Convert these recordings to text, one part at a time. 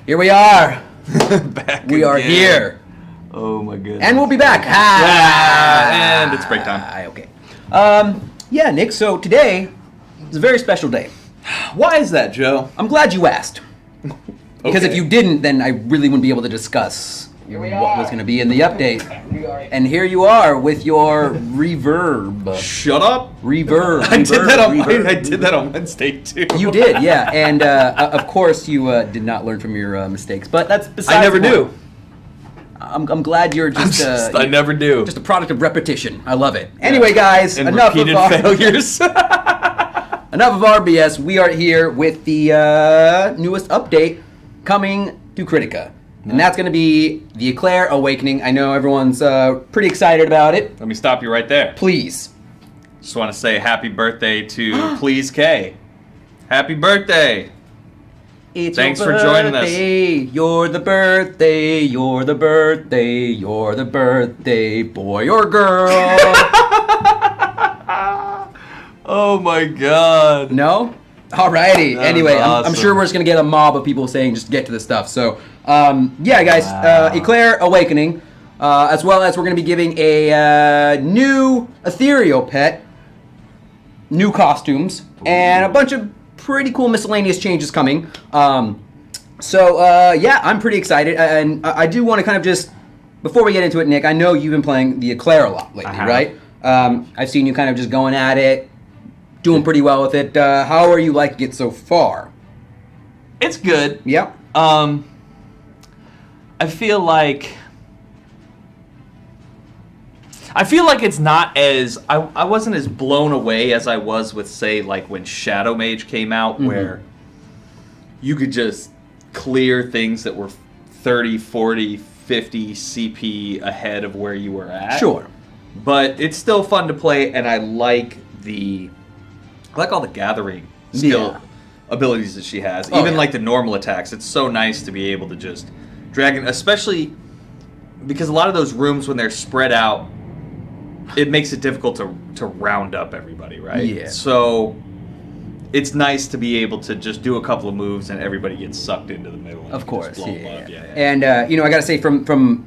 Here we are. Back we are again. here. Oh my goodness. And we'll be back. And it's break time. Okay. Yeah, Nick, so today is a very special day. Why is that, Joe? I'm glad you asked. Because Okay. if you didn't, then I really wouldn't be able to discuss what was going to be in the update. And here you are with your reverb. Shut up. Reverb. I reverb. did that on Wednesday too. You did, yeah. And of course you did not learn from your mistakes. But that's besides I never the do. point. I'm glad you're just, I never do. just a product of repetition. I love it. Anyway, guys, And enough repeated of our failures. enough of our BS. We are here with the newest update coming to Kritika. And that's going to be the Eclair Awakening. I know everyone's pretty excited about it. Let me stop you right there. Please. Just want to say happy birthday to Please K. Happy birthday. It's Thanks your for joining us. birthday, You're the birthday. You're the birthday. You're the birthday boy or girl. Oh my god. No? Alrighty. That Anyway, was I'm awesome. sure we're just going to get a mob of people saying just get to the stuff. So, yeah, guys, Wow. Eclair Awakening, as well as we're going to be giving a new Ethereal pet, new costumes, and a bunch of pretty cool miscellaneous changes coming. Yeah, I'm pretty excited. And I do want to kind of just, before we get into it, Nick, I know you've been playing the Eclair a lot lately, Uh-huh. right? I've seen you kind of just going at it, doing pretty well with it. How are you liking it so far? It's good. Yep. I feel like it's not as I wasn't as blown away as I was with, say, like when Shadow Mage came out, where you could just clear things that were 30, 40, 50 CP ahead of where you were at. Sure. But it's still fun to play, and I like all the gathering skill Yeah. abilities that she has. Oh, Even yeah. like the normal attacks. It's so nice to be able to just drag it, especially because a lot of those rooms, when they're spread out, it makes it difficult to round up everybody, right? Yeah. So it's nice to be able to just do a couple of moves and everybody gets sucked into the middle. And Of you can course. just blow them Yeah. up. Yeah. And, I got to say, from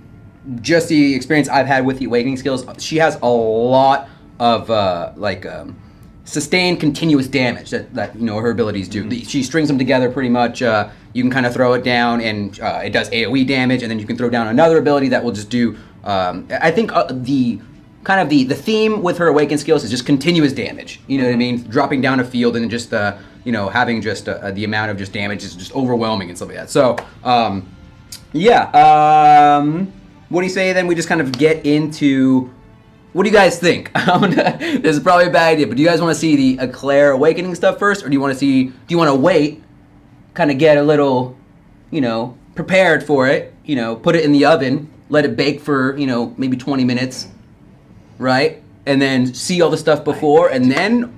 just the experience I've had with the Awakening skills, she has a lot of, sustained continuous damage that her abilities do. She strings them together pretty much. You can kind of throw it down, and it does AoE damage, and then you can throw down another ability that will just do. I think the theme with her Awakened skills is just continuous damage. You know what I mean? Dropping down a field and just having just the amount of just damage is just overwhelming and stuff like that. So what do you say then? We just kind of get into. What do you guys think? This is probably a bad idea, but do you guys want to see the Eclair Awakening stuff first, or do you want to wait, kind of get a little, prepared for it, put it in the oven, let it bake for, maybe 20 minutes, right? And then see all the stuff before, and then,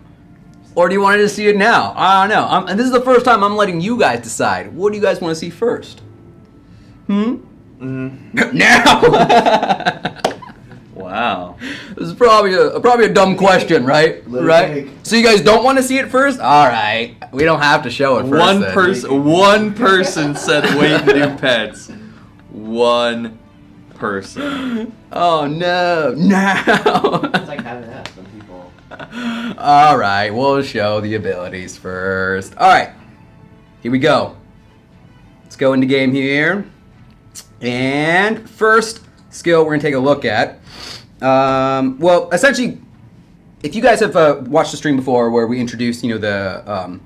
or do you want to just see it now? I don't know. And this is the first time I'm letting you guys decide. What do you guys want to see first? Now! Wow. This is probably a dumb question, right? Right? So you guys don't want to see it first? All right. We don't have to show it first. One person said wait and do pets. One person. Oh no. No. It's like having that some people. All right. We'll show the abilities first. All right. Here we go. Let's go into game here. And first skill we're going to take a look at. Well, essentially, if you guys have watched the stream before where we introduced, the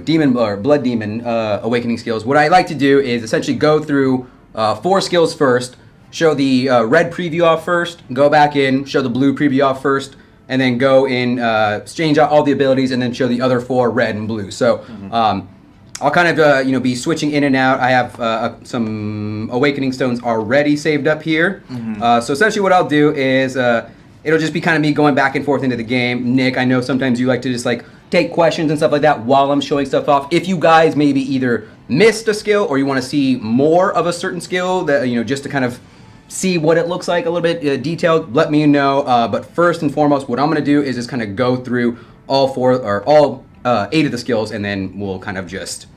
demon or blood demon awakening skills, what I like to do is essentially go through 4 skills first, show the red preview off first, go back in, show the blue preview off first, and then go in, exchange out all the abilities, and then show the other 4 red and blue. So, I'll kind of, be switching in and out. I have some Awakening Stones already saved up here. So essentially what I'll do is it'll just be kind of me going back and forth into the game. Nick, I know sometimes you like to just take questions and stuff like that while I'm showing stuff off. If you guys maybe either missed a skill or you want to see more of a certain skill, that just to kind of see what it looks like a little bit detailed, let me know. But first and foremost, what I'm going to do is just kind of go through all 8 of the skills, and then we'll kind of just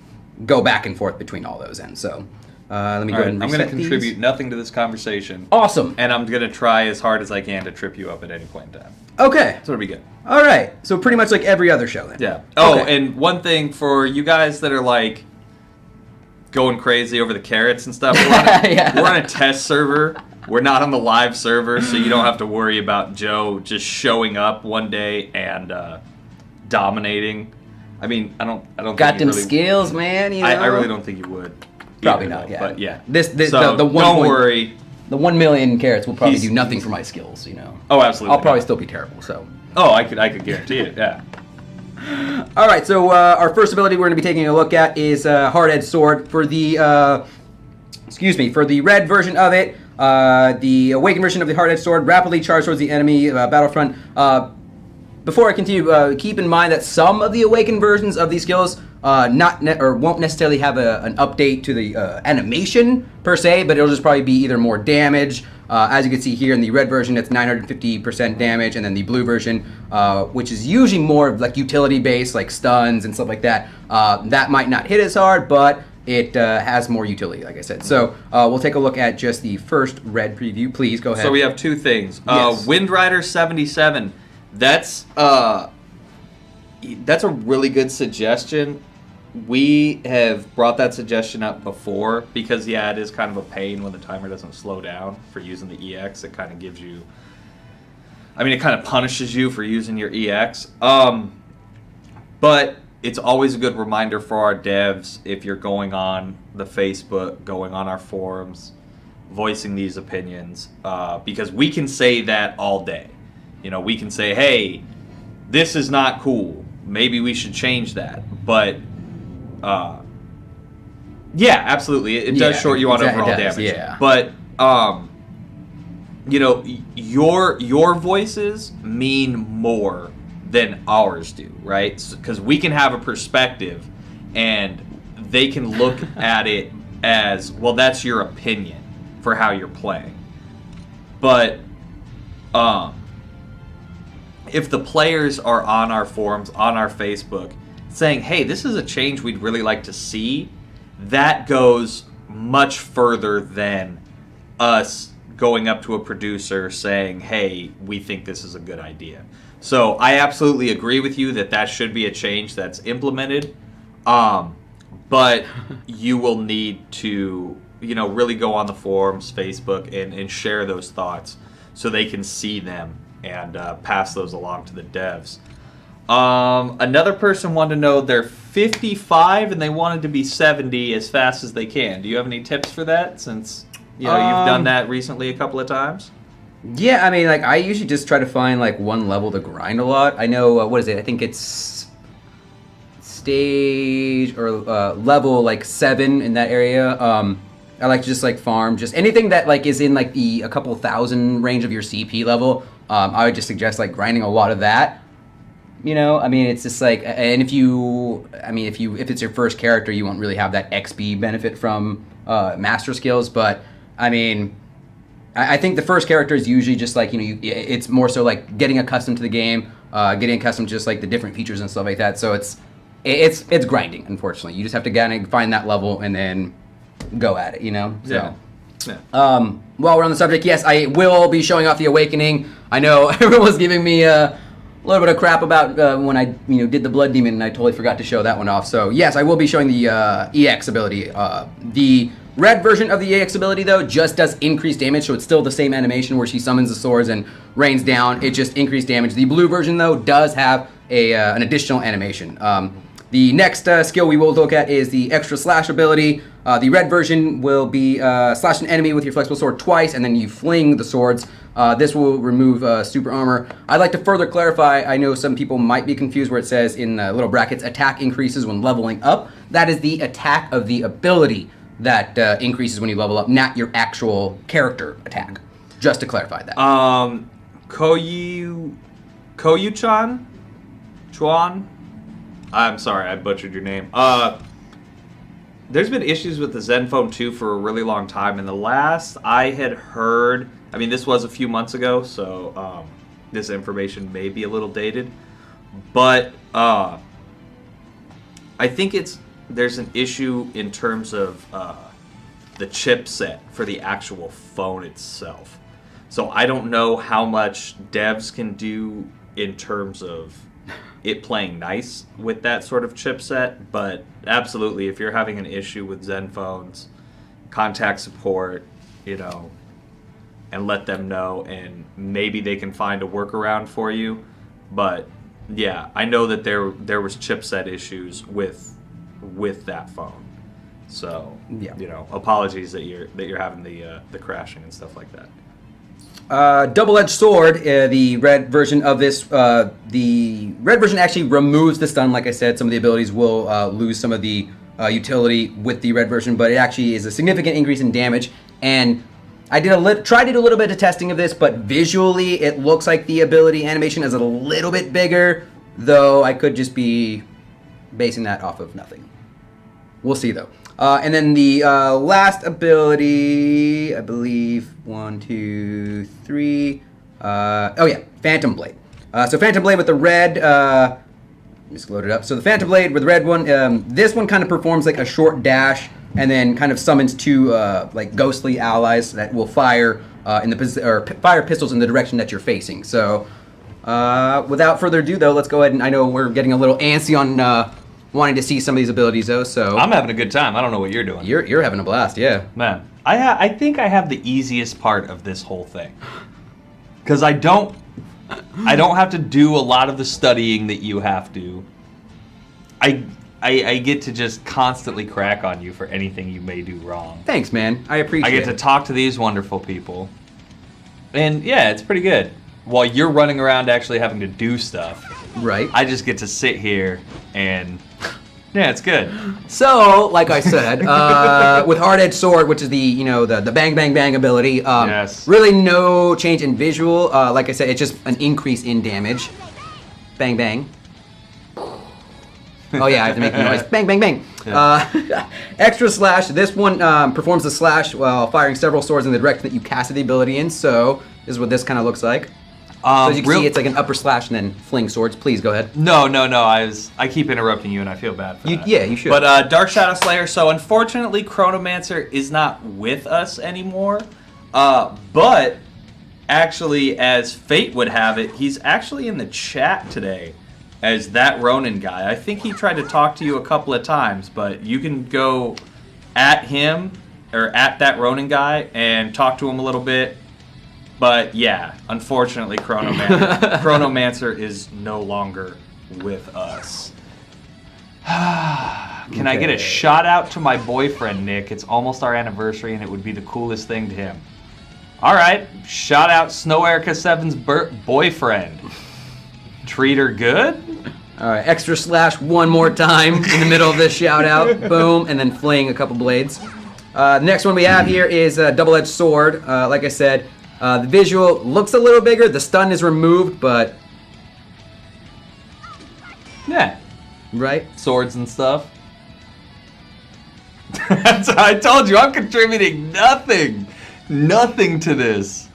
go back and forth between all those ends. So let me go ahead and I'm reset going to contribute these. nothing to this conversation. Awesome. And I'm going to try as hard as I can to trip you up at any point in time. Okay. So it'll be good. All right. So pretty much like every other show then. Yeah. Oh, Okay. and one thing for you guys that are like going crazy over the carrots and stuff, we're on a test server. We're not on the live server, so you don't have to worry about Joe just showing up one day and dominating. I mean, I don't Got think them really, skills, man. You know? I really don't think you would. Probably either, not. though, Yeah. But yeah. So the one don't point- worry. The 1 million carrots will probably He's- do nothing for my skills. You know. Oh, absolutely. I'll probably not. still be terrible. So. Oh, I could guarantee it. Yeah. All right, so our first ability we're going to be taking a look at is Hard-Edged Sword. For the, for the red version of it, the awakened version of the Hard-Edged Sword rapidly charges towards the enemy battlefront. Before I continue, keep in mind that some of the awakened versions of these skills won't necessarily have an update to the animation per se, but it'll just probably be either more damage. As you can see here in the red version, it's 950% damage, and then the blue version, which is usually more of like utility based, like stuns and stuff like that. That might not hit as hard, but it has more utility, like I said. So we'll take a look at just the first red preview. Please go ahead. So we have two things. Yes. Wind Rider 77. That's a really good suggestion. We have brought that suggestion up before because, yeah, it is kind of a pain when the timer doesn't slow down for using the EX. It kind of gives you... I mean, it kind of punishes you for using your EX. But it's always a good reminder for our devs if you're going on the Facebook, going on our forums, voicing these opinions, because we can say that all day. You know, we can say, hey, this is not cool. Maybe we should change that. But, yeah, absolutely. It does short you on overall damage. Yeah. But, you know, your voices mean more than ours do, right? Because we can have a perspective, and they can look at it as, well, that's your opinion for how you're playing. But, if the players are on our forums, on our Facebook, saying, hey, this is a change we'd really like to see, that goes much further than us going up to a producer saying, hey, we think this is a good idea. So I absolutely agree with you that should be a change that's implemented, but you will need to, you know, really go on the forums, Facebook, and share those thoughts so they can see them and pass those along to the devs. Another person wanted to know they're 55 and they wanted to be 70 as fast as they can. Do you have any tips for that, since you've done that recently a couple of times? Yeah, I mean, like, I usually just try to find like one level to grind a lot. I know, what is it? I think it's stage or level like 7 in that area. I like to just like farm just anything that like is in like a couple thousand range of your CP level. I would just suggest like grinding a lot of that. You know, I mean, it's just like, and if it's your first character, you won't really have that XP benefit from master skills. But I mean, I think the first character is usually just like, you know, it's more so like getting accustomed to the game, getting accustomed to just like the different features and stuff like that. So it's grinding. Unfortunately, you just have to kind of find that level and then go at it. You know. So. Yeah. While we're on the subject, yes, I will be showing off the Awakening. I know everyone was giving me a little bit of crap about when I did the Blood Demon, and I totally forgot to show that one off. So yes, I will be showing the EX ability. The red version of the EX ability, though, just does increased damage, so it's still the same animation where she summons the swords and rains down. It just increased damage. The blue version, though, does have an additional animation. The next skill we will look at is the extra slash ability. The red version will be slash an enemy with your flexible sword twice, and then you fling the swords. This will remove super armor. I'd like to further clarify, I know some people might be confused where it says in little brackets, attack increases when leveling up. That is the attack of the ability that increases when you level up, not your actual character attack. Just to clarify that. Koyu-chan? Chuan? I'm sorry, I butchered your name. There's been issues with the Zenfone 2 for a really long time, and the last I had heard, I mean, this was a few months ago, so this information may be a little dated, but I think it's there's an issue in terms of the chipset for the actual phone itself. So I don't know how much devs can do in terms of it playing nice with that sort of chipset, but absolutely, if you're having an issue with Zen phones, contact support, and let them know, and maybe they can find a workaround for you. But yeah, I know that there was chipset issues with that phone. So yeah. Apologies that you're having the crashing and stuff like that. Double-edged sword, the red version of this. The red version actually removes the stun. Like I said, some of the abilities will lose some of the utility with the red version, but it actually is a significant increase in damage. And I tried to do a little bit of testing of this, but visually it looks like the ability animation is a little bit bigger, though I could just be basing that off of nothing. We'll see, though. And then the last ability, I believe, 1, 2, 3. Phantom Blade. So Phantom Blade with the red. Just load it up. So the Phantom Blade with the red one. This one kind of performs like a short dash, and then kind of summons two like ghostly allies that will fire fire pistols in the direction that you're facing. So without further ado, though, let's go ahead and I know we're getting a little antsy on. Wanting to see some of these abilities, though, so... I'm having a good time. I don't know what you're doing. You're having a blast, yeah. Man, I think I have the easiest part of this whole thing. Because I don't have to do a lot of the studying that you have to. I get to just constantly crack on you for anything you may do wrong. Thanks, man. I appreciate it. I get to talk to these wonderful people. And, yeah, it's pretty good. While you're running around actually having to do stuff. Right. I just get to sit here and... Yeah, it's good. So, like I said, with Hard-Edged Sword, which is the bang bang bang ability, yes. Really no change in visual. Like I said, it's just an increase in damage. Bang bang. Oh yeah, I have to make the noise. Bang bang bang. Yeah. Extra slash. This one performs the slash while firing several swords in the direction that you casted the ability in. So this is what this kind of looks like. So as you can see, it's like an upper slash and then fling swords. Please go ahead. No. I keep interrupting you, and I feel bad for that. Yeah, you should. But Dark Shadow Slayer. So unfortunately, Chronomancer is not with us anymore. But actually, as fate would have it, he's actually in the chat today as that Ronin guy. I think he tried to talk to you a couple of times, but you can go at him or at that Ronin guy and talk to him a little bit. But yeah, unfortunately, Chronomancer is no longer with us. Can I get a shout out to my boyfriend, Nick? It's almost our anniversary, and it would be the coolest thing to him. All right, shout out Snow Erica 7's boyfriend. Treat her good? All right, extra slash one more time in the middle of this shout out. Boom, and then fling a couple blades. The next one we have here is a double-edged sword. Like I said, the visual looks a little bigger. The stun is removed, but... Yeah. Right? Swords and stuff. I told you, I'm contributing nothing to this.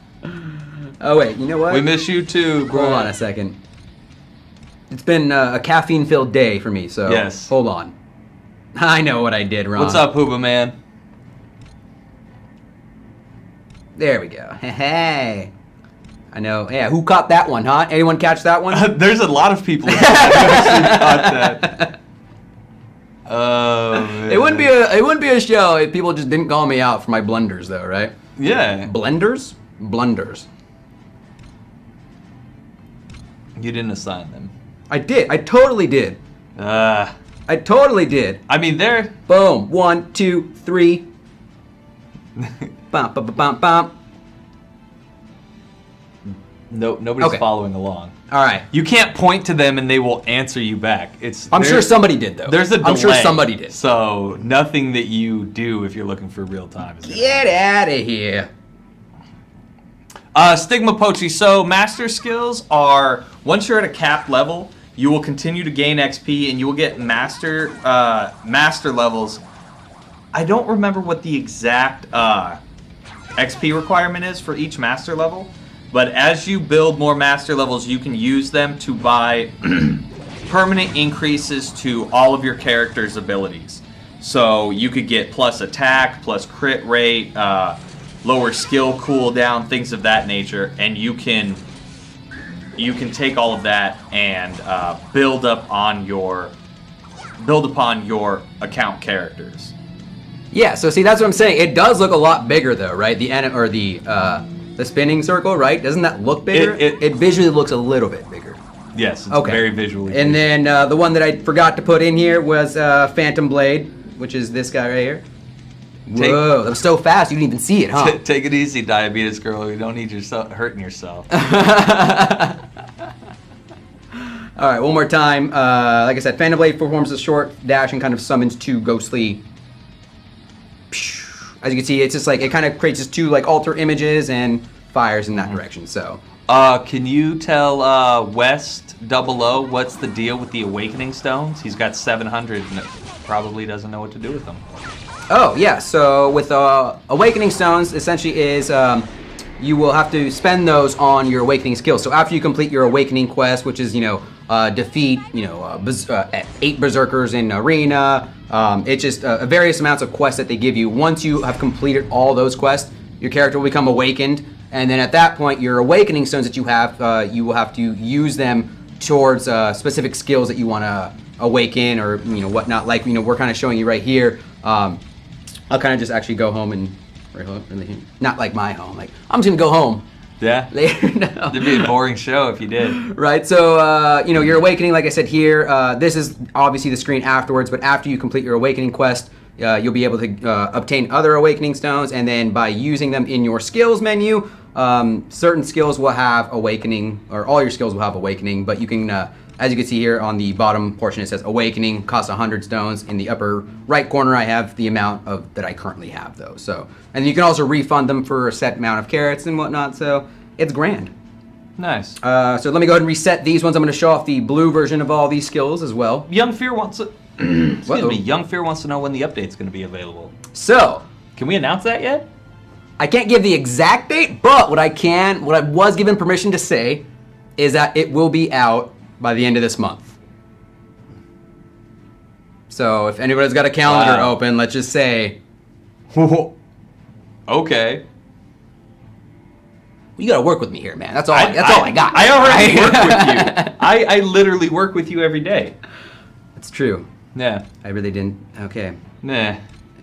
Oh, wait, you know what? We miss you too, bro. Hold on a second. It's been a caffeine-filled day for me, so... Yes. Hold on. I know what I did wrong. What's up, Hooba Man? There we go. Hey. I know. Yeah, who caught that one, huh? Anyone catch that one? There's a lot of people who actually caught that. Oh, man. It wouldn't be a show if people just didn't call me out for my blunders, though, right? Yeah. Blenders? Blunders. You didn't assign them. I did. I totally did. I totally did. I mean, they're... Boom. 1, 2, 3. Bum, bum, bum, bum, bum. No, nobody's Okay. following along. All right. You can't point to them and they will answer you back. I'm sure somebody did, though. There's a delay. I'm sure somebody did. So nothing that you do if you're looking for real time is Get out of here. Stigma Pochi. So master skills are, once you're at a capped level, you will continue to gain XP and you will get master levels. I don't remember what the exact XP requirement is for each master level, but as you build more master levels, you can use them to buy permanent increases to all of your character's abilities. So you could get plus attack, plus crit rate, lower skill cooldown, things of that nature, and you can take all of that and build upon your account characters. Yeah, so see, that's what I'm saying. It does look a lot bigger, though, right? The spinning circle, right? Doesn't that look bigger? It visually looks a little bit bigger. Yes, it's very visually. And then the one that I forgot to put in here was Phantom Blade, which is this guy right here. Whoa, that was so fast you didn't even see it, huh? Take it easy, diabetes girl. You don't need hurting yourself. All right, one more time. Like I said, Phantom Blade performs a short dash and kind of summons two ghostly. As you can see, it's just like it kind of creates just two like alter images and fires in that direction. So, can you tell West 00 what's the deal with the Awakening Stones? He's got 700 and probably doesn't know what to do with them. Oh yeah, so with Awakening Stones, essentially is you will have to spend those on your Awakening skills. So after you complete your Awakening quest, which is defeat 8 berserkers in arena. It's just various amounts of quests that they give you. Once you have completed all those quests, your character will become awakened, and then at that point, your Awakening Stones that you will have to use them towards specific skills that you want to awaken or whatnot. Like we're kind of showing you right here. I'll kind of just actually go home and not like my home. Like I'm just gonna go home. Yeah. Later. No. It'd be a boring show if you did. Right. So your Awakening, like I said here, this is obviously the screen afterwards. But after you complete your Awakening quest, you'll be able to obtain other Awakening Stones, and then by using them in your skills menu, certain skills will have Awakening, or all your skills will have Awakening. But you can, as you can see here on the bottom portion, it says Awakening costs 100 stones. In the upper right corner, I have the amount that I currently have, though. So, and you can also refund them for a set amount of carrots and whatnot. So it's grand. Nice. So let me go ahead and reset these ones. I'm going to show off the blue version of all these skills as well. Young Fear wants to. Excuse me. Young Fear wants to know when the update's going to be available. So, can we announce that yet? I can't give the exact date, but what I was given permission to say is that it will be out by the end of this month. So if anybody's got a calendar open, let's just say. Okay. You gotta work with me here, man. That's all I got. I already work with you. I literally work with you every day. That's true. Yeah. I really didn't. Okay. Nah.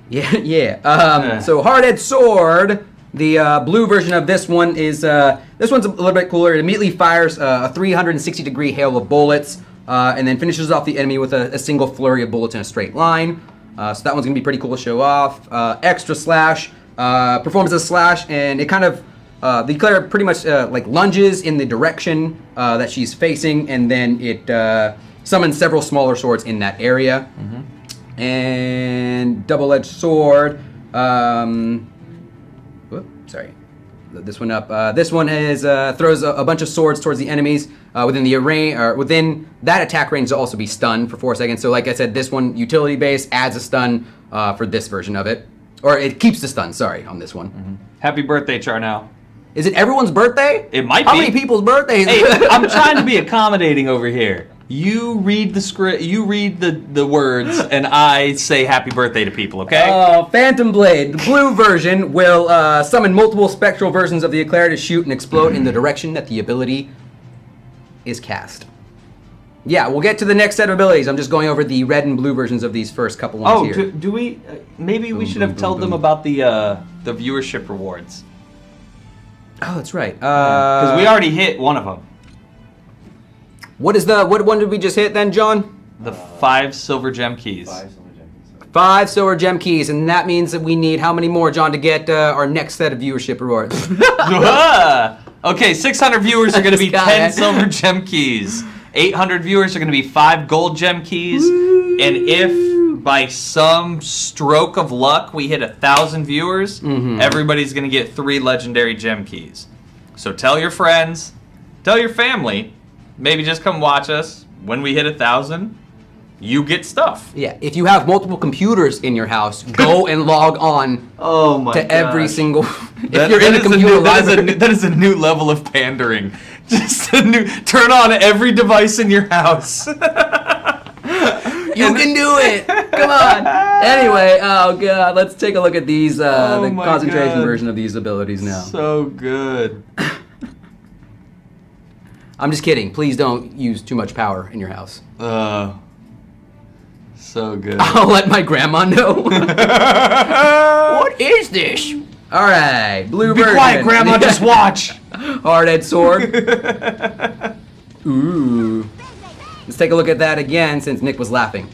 Yeah. So Hard-Edged Sword, the blue version of this one is this one's a little bit cooler. It immediately fires a 360-degree hail of bullets, and then finishes off the enemy with a single flurry of bullets in a straight line. So that one's gonna be pretty cool to show off. Extra Slash performs a slash, and it kind of the Eclair pretty much like lunges in the direction that she's facing, and then it summons several smaller swords in that area. Mm-hmm. And Double-Edged Sword. Sorry, load this one up. This one throws a bunch of swords towards the enemies within the array, or within that attack range to also be stunned for 4 seconds. So, like I said, this one utility base adds a stun for this version of it, or it keeps the stun. Sorry, on this one. Mm-hmm. Happy birthday, Charnel. Is it everyone's birthday? It might How be. How many people's birthdays? Hey, I'm trying to be accommodating over here. You read the script, you read the words, and I say happy birthday to people, okay? Phantom Blade, the blue version, will summon multiple spectral versions of the Eclair to shoot and explode in the direction that the ability is cast. Yeah, we'll get to the next set of abilities. I'm just going over the red and blue versions of these first couple ones here. Do we... maybe we should have told them about the viewership rewards. Oh, that's right. Because we already hit one of them. What one did we just hit then, John? The 5 silver gem keys. 5 silver gem keys. 5 silver gem keys, and that means that we need how many more, John, to get our next set of viewership rewards? Okay, 600 viewers are going to be 10 silver gem keys. 800 viewers are going to be 5 gold gem keys. Woo. And if by some stroke of luck we hit 1,000 viewers, everybody's going to get 3 legendary gem keys. So tell your friends, tell your family. Maybe just come watch us. When we hit 1,000, you get stuff. Yeah, if you have multiple computers in your house, go and log on to every single... That is a new level of pandering. Just a new, turn on every device in your house. You can do it. Come on. Anyway, oh god, let's take a look at these. The concentration version of these abilities now. So good. I'm just kidding. Please don't use too much power in your house. So good. I'll let my grandma know. What is this? All right, blue Be version. quiet, Grandma. Just watch. Hard-edged sword. Ooh. Let's take a look at that again since Nick was laughing.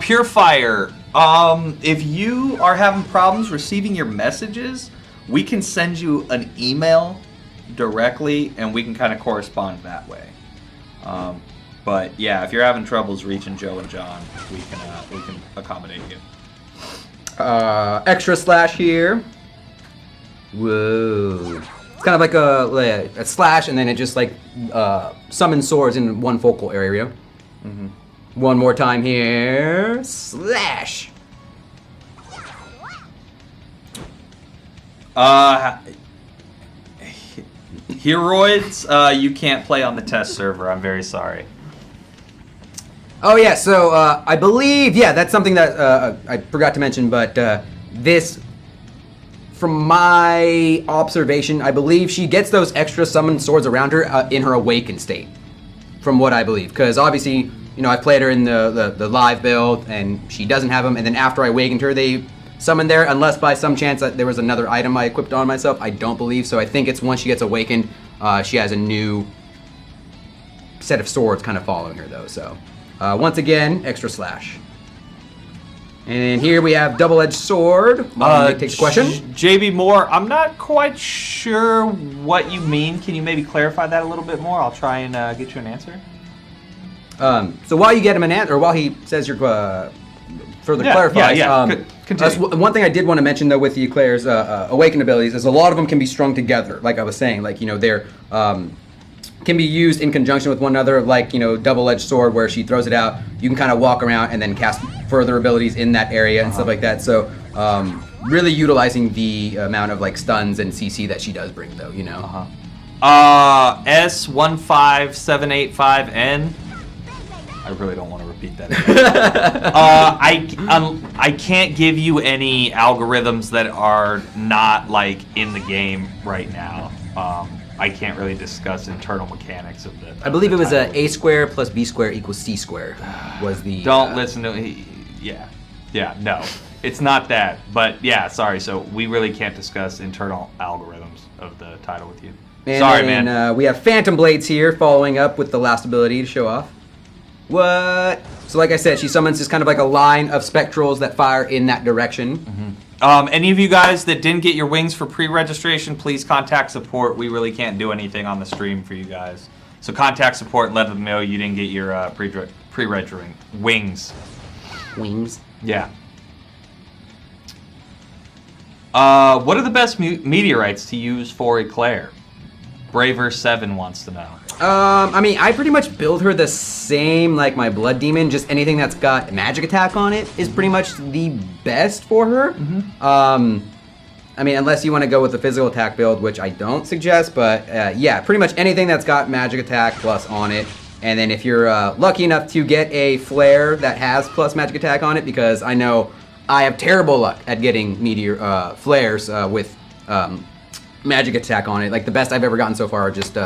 Pure Fire. If you are having problems receiving your messages, we can send you an email directly, and we can kind of correspond that way. But yeah, if you're having troubles reaching Joe and John, we can accommodate you. Extra slash here. Whoa. It's kind of like a slash, and then it just like summons swords in one focal area. Mm-hmm. One more time here. Slash. Heroids, you can't play on the test server. I'm very sorry. Oh yeah, so I believe, yeah, that's something that I forgot to mention, but this, from my observation, I believe she gets those extra summoned swords around her in her awakened state, from what I believe, because obviously, you know, I played her in the live build, and she doesn't have them, and then after I awakened her, they summoned there, unless by some chance that there was another item I equipped on myself. I don't believe so. I think it's once she gets awakened, she has a new set of swords kind of following her, though, so... once again, extra slash. And here we have double-edged sword. Nick takes the question. JB Moore, I'm not quite sure what you mean. Can you maybe clarify that a little bit more? I'll try and get you an answer. So while you get him an answer, or while he says your further clarifies. One thing I did want to mention though with the Eclair's awakened abilities is a lot of them can be strung together. Like I was saying, like you know they're can be used in conjunction with one another, like, you know, double-edged sword where she throws it out. You can kind of walk around and then cast further abilities in that area and stuff like that. So really utilizing the amount of like stuns and CC that she does bring though, you know. S15785N. I really don't want to repeat that again. I can't give you any algorithms that are not like in the game right now. I can't really discuss internal mechanics of the. I believe it was a square plus b square equals c square was the. Don't listen to no, it's not that. But yeah, sorry. So we really can't discuss internal algorithms of the title with you. And sorry, then, man. We have Phantom Blades here, following up with the last ability to show off. What? So like I said, she summons just kind of like a line of spectrals that fire in that direction. Mm-hmm. Any of you guys that didn't get your wings for pre-registration, please contact support. We really can't do anything on the stream for you guys. So contact support and let them know you didn't get your pre-reg wings. Wings? Yeah. What are the best meteorites to use for Eclair? Braver7 wants to know. I mean, I pretty much build her the same like my Blood Demon. Just anything that's got magic attack on it is pretty much the best for her. Mm-hmm. I mean, unless you want to go with the physical attack build, which I don't suggest, but yeah, pretty much anything that's got magic attack plus on it. And then if you're lucky enough to get a flare that has plus magic attack on it, because I know I have terrible luck at getting meteor flares with magic attack on it. Like the best I've ever gotten so far are just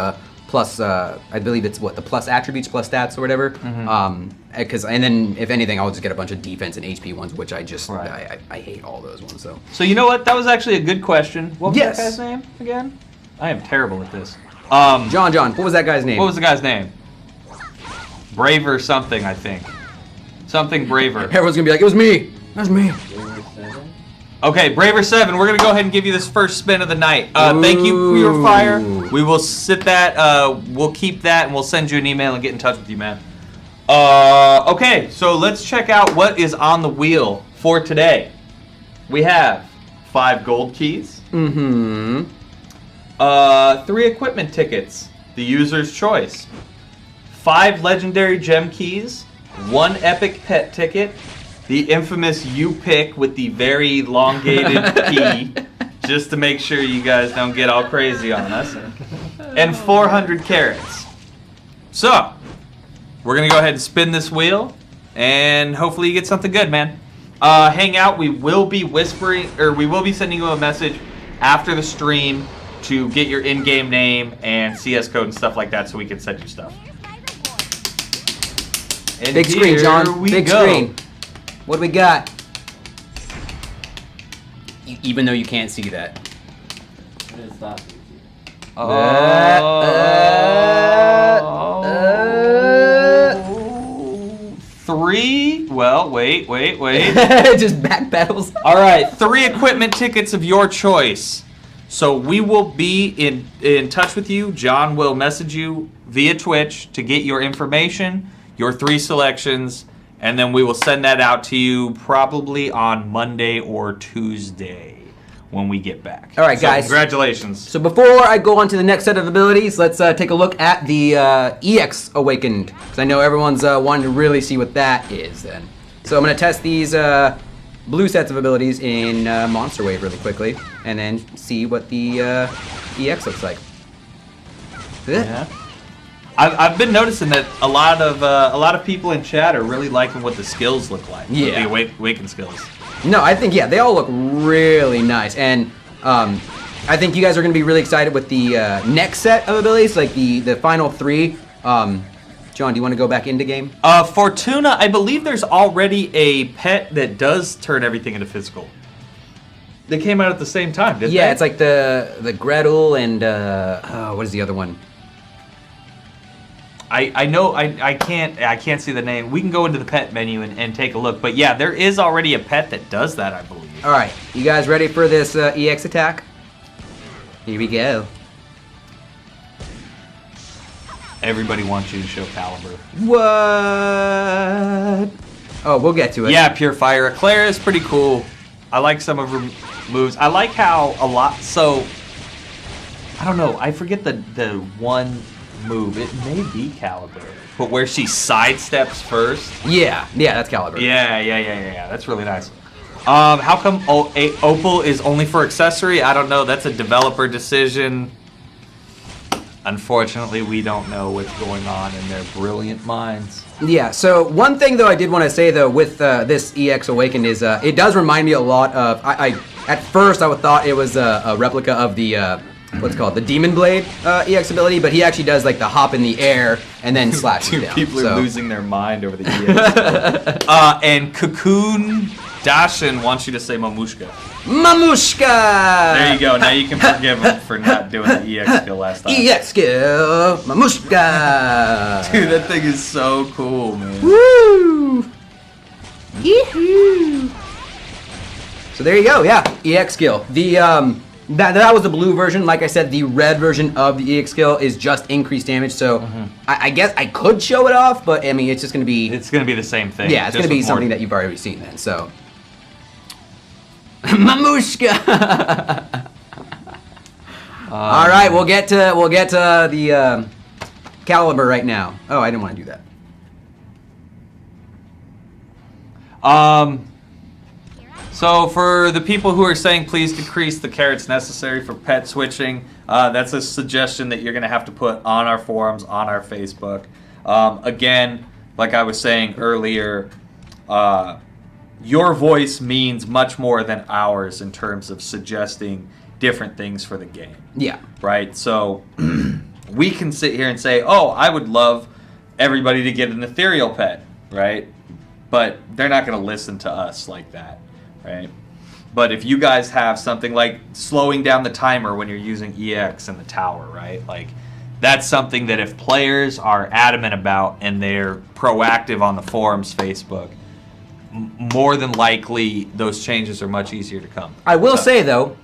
plus, I believe it's what, the plus attributes, plus stats or whatever. Mm-hmm. And then if anything, I'll just get a bunch of defense and HP ones, which I just, I hate all those ones. So you know what? That was actually a good question. What was that guy's name again? I am terrible at this. John, what was that guy's name? What was the guy's name? Braver something, I think. Something Braver. Everyone's gonna be like, it was me. That was me. Okay, Braver7, we're going to go ahead and give you this first spin of the night. Thank you for your fire. We will sit that, we'll keep that, and we'll send you an email and get in touch with you, man. Okay, so let's check out what is on the wheel for today. We have 5 gold keys. Mm-hmm. 3 equipment tickets, the user's choice. 5 legendary gem keys, 1 epic pet ticket, the infamous U pick with the very elongated key, just to make sure you guys don't get all crazy on us. And 400 carrots. So, we're going to go ahead and spin this wheel, and hopefully you get something good, man. Hang out. We will be whispering, or we will be sending you a message after the stream to get your in-game name and CS code and stuff like that so we can send you stuff. And Big screen, John. Big go. screen. What do we got? Even though you can't see that. What is that? Three. Well, wait. Just back pedals. All right, 3 equipment tickets of your choice. So we will be in touch with you. John will message you via Twitch to get your information, your 3 selections, and then we will send that out to you probably on Monday or Tuesday when we get back. All right, guys. Congratulations. So before I go on to the next set of abilities, let's take a look at the EX Awakened, because I know everyone's wanting to really see what that is then. So I'm going to test these blue sets of abilities in Monster Wave really quickly, and then see what the EX looks like. Yeah. I've been noticing that a lot of people in chat are really liking what the skills look like. Yeah. The Awaken skills. No, I think, yeah, they all look really nice. And I think you guys are going to be really excited with the next set of abilities, like the final 3. John, do you want to go back into game? Fortuna, I believe there's already a pet that does turn everything into physical. They came out at the same time, didn't they? Yeah, it's like the Gretel and, what is the other one? I know I can't see the name. We can go into the pet menu and take a look. But yeah, there is already a pet that does that, I believe. All right, you guys ready for this EX attack? Here we go. Everybody wants you to show Caliber. What? Oh, we'll get to it. Yeah, Pure Fire. Eclair is pretty cool. I like some of her moves. I like how a lot. So I don't know. I forget the one move. It may be Caliber, but where she sidesteps first. Yeah, that's Caliber. Yeah. That's really nice. How come Opal is only for accessory? I don't know. That's a developer decision. Unfortunately, we don't know what's going on in their brilliant minds. Yeah, so one thing, though, I did want to say, though, with this EX Awakened is it does remind me a lot of... At first, I thought it was a replica of the... what's it called? The Demon Blade EX ability, but he actually does, like, the hop in the air and then slashes down. People are losing their mind over the EX. And Cocoon Dashin wants you to say Mamushka. Mamushka! There you go. Now you can forgive him for not doing the EX skill last time. EX skill! Mamushka! Dude, that thing is so cool, man. Woo! Yee-hoo! So there you go, yeah. EX skill. The that was the blue version. Like I said, the red version of the EX skill is just increased damage. So I guess I could show it off, but I mean, it's just gonna be... It's gonna be the same thing. Yeah, it's gonna be something that you've already seen then, so... Mamushka! All right, we'll get to the Caliber right now. Oh, I didn't want to do that. So for the people who are saying please decrease the carrots necessary for pet switching, that's a suggestion that you're going to have to put on our forums, on our Facebook. Again, like I was saying earlier, your voice means much more than ours in terms of suggesting different things for the game. Yeah. Right? So we can sit here and say, oh, I would love everybody to get an Ethereal pet, right? But they're not going to listen to us like that, right? But if you guys have something like slowing down the timer when you're using EX in the tower, right? Like, that's something that if players are adamant about and they're proactive on the forums, Facebook, more than likely those changes are much easier to come. I will say, though,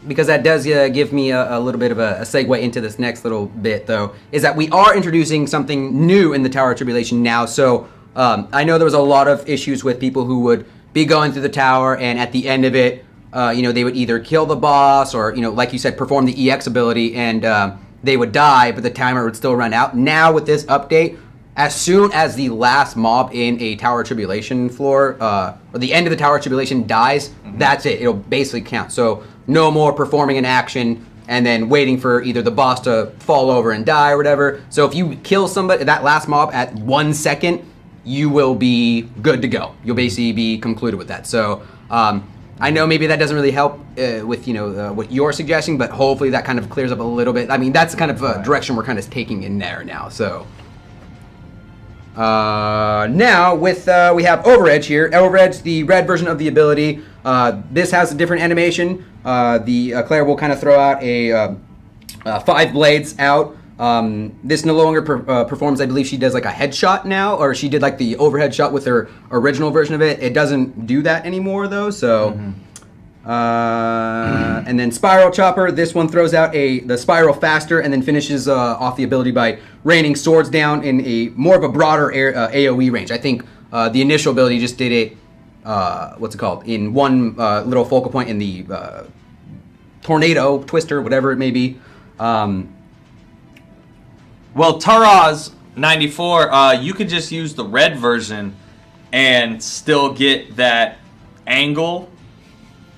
because that does give me a little bit of a segue into this next little bit, though, is that we are introducing something new in the Tower of Tribulation now. So I know there was a lot of issues with people who would be going through the tower, and at the end of it, they would either kill the boss or, like you said, perform the EX ability, and they would die, but the timer would still run out. Now, with this update, as soon as the last mob in a Tower of Tribulation floor, or the end of the Tower of Tribulation dies, that's it. It'll basically count. So no more performing an action and then waiting for either the boss to fall over and die or whatever. So if you kill somebody, that last mob at 1 second, you will be good to go. You'll basically be concluded with that. So I know maybe that doesn't really help with what you're suggesting, but hopefully that kind of clears up a little bit. I mean, that's the kind of direction we're kind of taking in there now. So now with we have Overedge here. Overedge, the red version of the ability. This has a different animation. The Eclair will kind of throw out a 5 blades out. This no longer performs, I believe she does like a headshot now, or she did like the overhead shot with her original version of it. It doesn't do that anymore though, so. And then Spiral Chopper, this one throws out the spiral faster and then finishes off the ability by raining swords down in a more of a broader AoE range. I think the initial ability just did it, what's it called, in one little focal point in the tornado, twister, whatever it may be. Well, Taraz 94, you could just use the red version and still get that angle,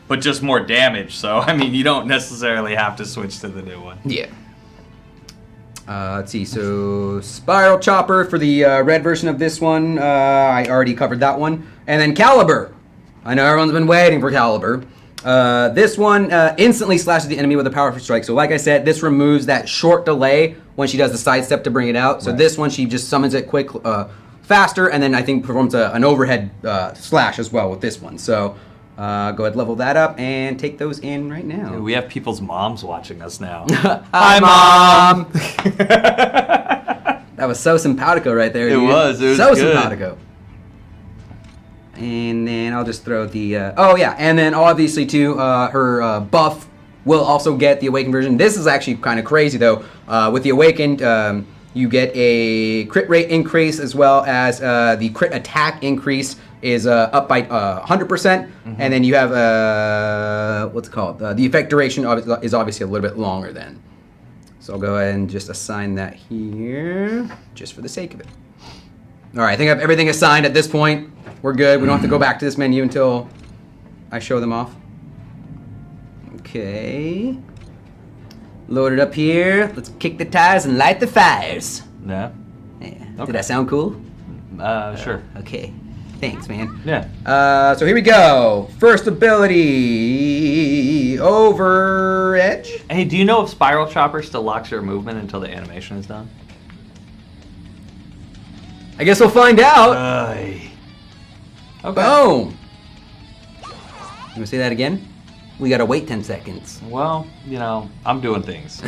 but just more damage. So, I mean, you don't necessarily have to switch to the new one. Yeah. Let's see. So, Spiral Chopper for the red version of this one. I already covered that one. And then Caliber. I know everyone's been waiting for Caliber. This one instantly slashes the enemy with a powerful strike. So like I said, this removes that short delay when she does the sidestep to bring it out. So this one, she just summons it quick, faster, and then I think performs an overhead slash as well with this one. So go ahead, level that up, and take those in right now. We have people's moms watching us now. Hi, Mom! That was so simpatico right there. It was so good. Simpatico. And then I'll just throw the, and then obviously too, her buff will also get the Awakened version. This is actually kind of crazy though. With the Awakened, you get a crit rate increase as well as the crit attack increase is up by 100%. And then you have, what's it called? The effect duration is obviously a little bit longer then. So I'll go ahead and just assign that here, just for the sake of it. All right, I think I have everything assigned at this point. We're good. We don't have to go back to this menu until I show them off. Okay. Load it up here. Let's kick the tires and light the fires. Yeah. Yeah. Okay. Did that sound cool? Sure. Okay. Thanks, man. Yeah. So here we go. First ability, Overedge. Hey, do you know if Spiral Chopper still locks your movement until the animation is done? I guess we'll find out. Okay. Boom. You want to say that again? We gotta wait 10 seconds. Well, I'm doing things. So.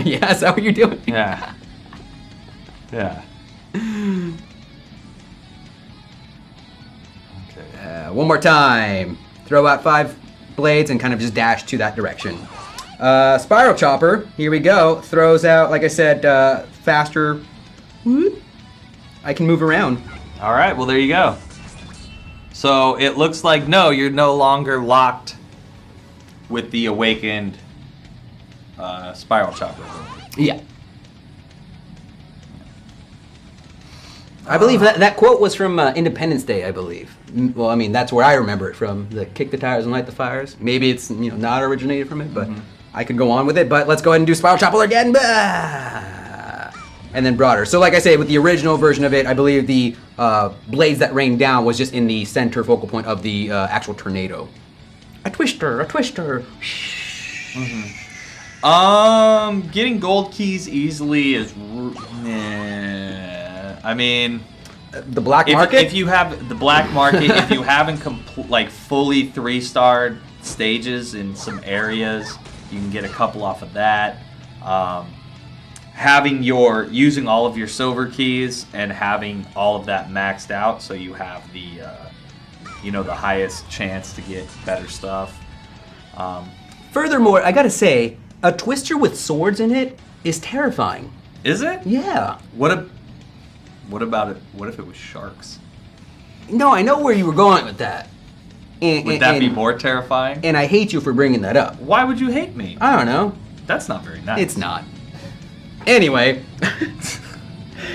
Yeah, is that what you're doing? Yeah. Yeah. Okay. One more time. Throw out 5 blades and kind of just dash to that direction. Spiral Chopper, here we go. Throws out, like I said, faster. Whoop. I can move around. All right, well, there you go. So it looks like, no, you're no longer locked with the Awakened Spiral Chopper. Yeah. I believe that quote was from Independence Day, I believe. Well, I mean, that's where I remember it from, the kick the tires and light the fires. Maybe it's not originated from it, but I could go on with it. But let's go ahead and do Spiral Chopper again. Bah! And then broader. So like I say, with the original version of it, I believe the blades that rained down was just in the center focal point of the actual tornado. A twister. Getting gold keys easily is, I mean, the black market. If you have the black market, if you haven't fully 3-starred stages in some areas, you can get a couple off of that. Using all of your silver keys and having all of that maxed out, so you have the the highest chance to get better stuff. Furthermore, I gotta say, a twister with swords in it is terrifying. Is it? Yeah. What about it? What if it was sharks? No, I know where you were going with that. Would that be more terrifying? And I hate you for bringing that up. Why would you hate me? I don't know. That's not very nice. It's not. Anyway,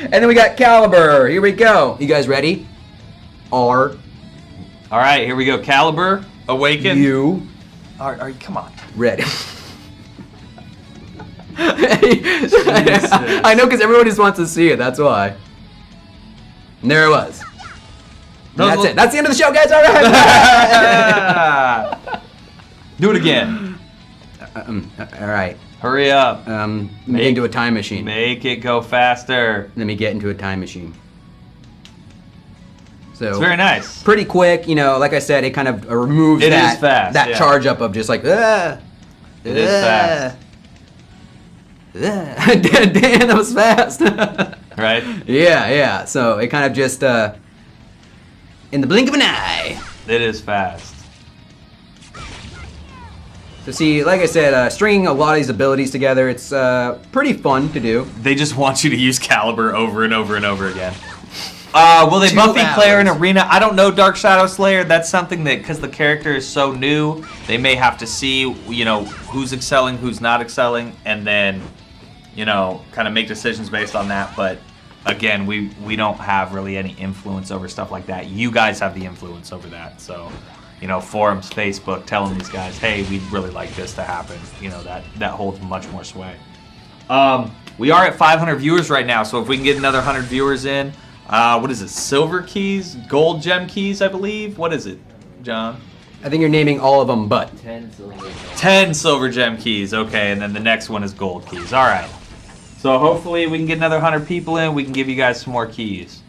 And then we got Caliber. Here we go. You guys ready? R. All right, here we go. Caliber, awaken. You. Are you? Come on. Ready. I know, because everyone just wants to see it. That's why. And there it was. And that's it. That's the end of the show, guys. All right. Do it again. All right. Hurry up. Let me get into a time machine. Make it go faster. Let me get into a time machine. So It's very nice. pretty quick. You know, like I said, it kind of removes It that is fast, that yeah. charge up of just like It is fast. Damn, that was fast. Right? Yeah. So it kind of just in the blink of an eye. It is fast. So see, like I said, stringing a lot of these abilities together, it's pretty fun to do. They just want you to use Caliber over and over and over again. Will they 2 buff Eclair in hours. Arena? I don't know, Dark Shadow Slayer. That's something that, because the character is so new, they may have to see, you know, who's excelling, who's not excelling, and then, you know, kind of make decisions based on that. But again, we don't have really any influence over stuff like that. You guys have the influence over that. So, you know, forums, Facebook, telling these guys, hey, we'd really like this to happen. You know, that holds much more sway. We are at 500 viewers right now, so if we can get another 100 viewers in, what is it? Silver keys, gold gem keys, I believe. What is it, John? I think you're naming all of them, but 10 silver. 10 silver gem keys. Okay, and then the next one is gold keys. All right. So hopefully we can get another 100 people in. We can give you guys some more keys.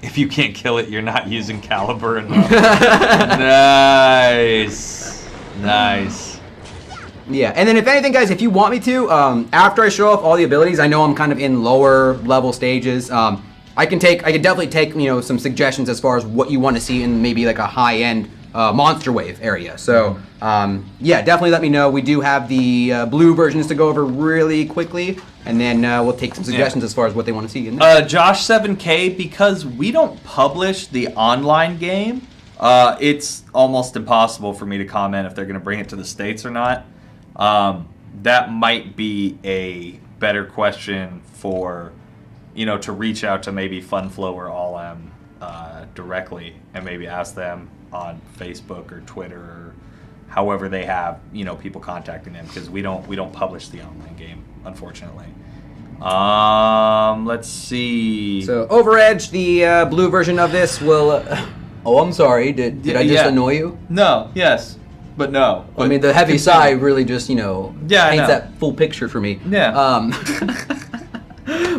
If you can't kill it, you're not using Caliber enough. Nice. yeah. And then if anything, guys, if you want me to, after I show off all the abilities, I know I'm kind of in lower level stages. I can definitely take, you know, some suggestions as far as what you want to see in maybe like a high end monster wave area. So yeah, definitely let me know. We do have the blue versions to go over really quickly, and then we'll take some suggestions as far as what they want to see in there. Josh 7K, because we don't publish the online game, it's almost impossible for me to comment if they're going to bring it to the States or not. That might be a better question for, you know, to reach out to maybe Funflow or All-M directly and maybe ask them on Facebook or Twitter or however they have, you know, people contacting them, because we don't publish the online game, unfortunately. Let's see. So Overedge, the blue version of this will. Oh, I'm sorry. Did I just annoy you? No. Yes. But no. I mean, the heavy sigh really just, you know, Yeah, I paints know. that full picture for me. Yeah.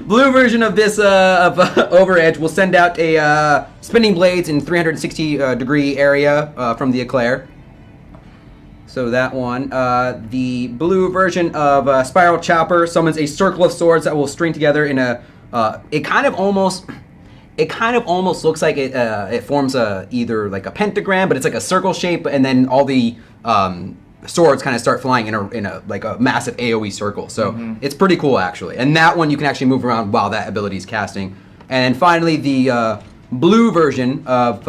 Blue version of this of Overedge will send out a spinning blades in 360 degree area from the Eclair. So that one. The blue version of Spiral Chopper summons a circle of swords that will string together in a. It kind of almost looks like it forms either like a pentagram, but it's like a circle shape, and then all the swords kind of start flying in a like a massive AoE circle. So it's pretty cool actually. And that one you can actually move around while that ability is casting. And then finally the blue version of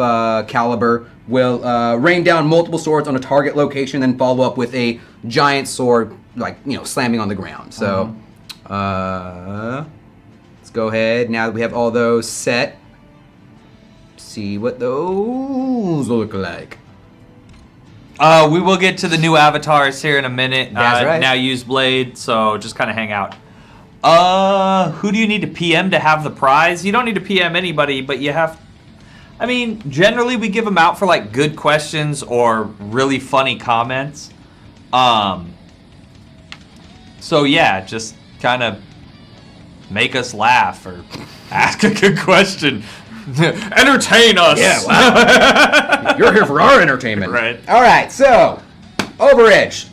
Caliber will rain down multiple swords on a target location, then follow up with a giant sword, like, you know, slamming on the ground. So let's go ahead now that we have all those set. See what those look like. We will get to the new avatars here in a minute. That's right. Now use Blade, so just kind of hang out. Who do you need to PM to have the prize? You don't need to PM anybody, but you have... I mean, generally we give them out for like good questions or really funny comments. So yeah, just kind of make us laugh or ask a good question. Entertain us. Yeah, wow. You're here for our entertainment. Right. All right, so Overedge.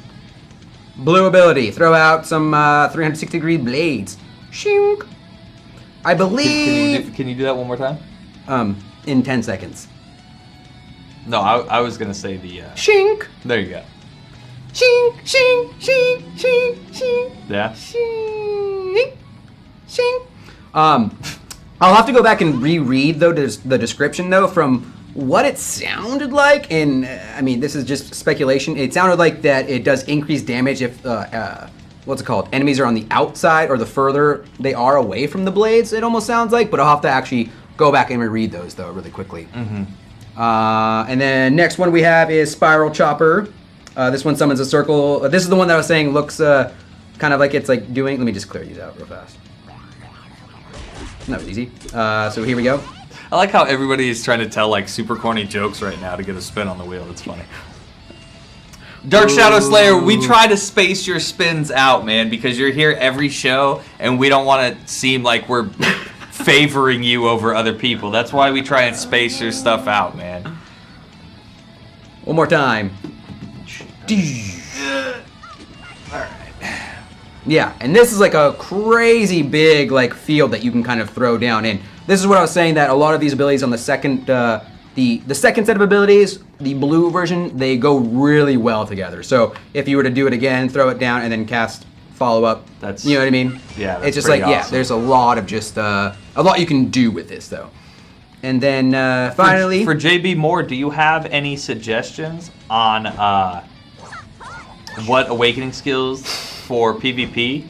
Blue ability. Throw out some 360 degree blades. Shink. I believe Can you do that one more time? in 10 seconds. No, I was gonna say the. Shink. There you go. Shink, shink, shink, shink, shink. Yeah. Shink. Shink. I'll have to go back and reread though the description though from what it sounded like, and I mean this is just speculation. It sounded like that it does increase damage if what's it called? Enemies are on the outside, or the further they are away from the blades, it almost sounds like, but I'll have to actually go back and reread those, though, really quickly. And then next one we have is Spiral Chopper. This one summons a circle. This is the one that I was saying looks kind of like it's like doing... Let me just clear these out real fast. That was easy. So here we go. I like how everybody is trying to tell like super corny jokes right now to get a spin on the wheel. It's funny. Dark Shadow Slayer, we try to space your spins out, man, because you're here every show, and we don't want to seem like we're favoring you over other people. That's why we try and space your stuff out, man. One more time. Yeah, and this is like a crazy big like field that you can kind of throw down in. This is what I was saying, that a lot of these abilities on the second the second set of abilities, the blue version, they go really well together. So if you were to do it again, throw it down, and then cast follow up, That's, you know what I mean? Yeah, that's it's just pretty like awesome. there's a lot of just a lot you can do with this though. And then finally, for JB Moore, do you have any suggestions on what awakening skills for PvP?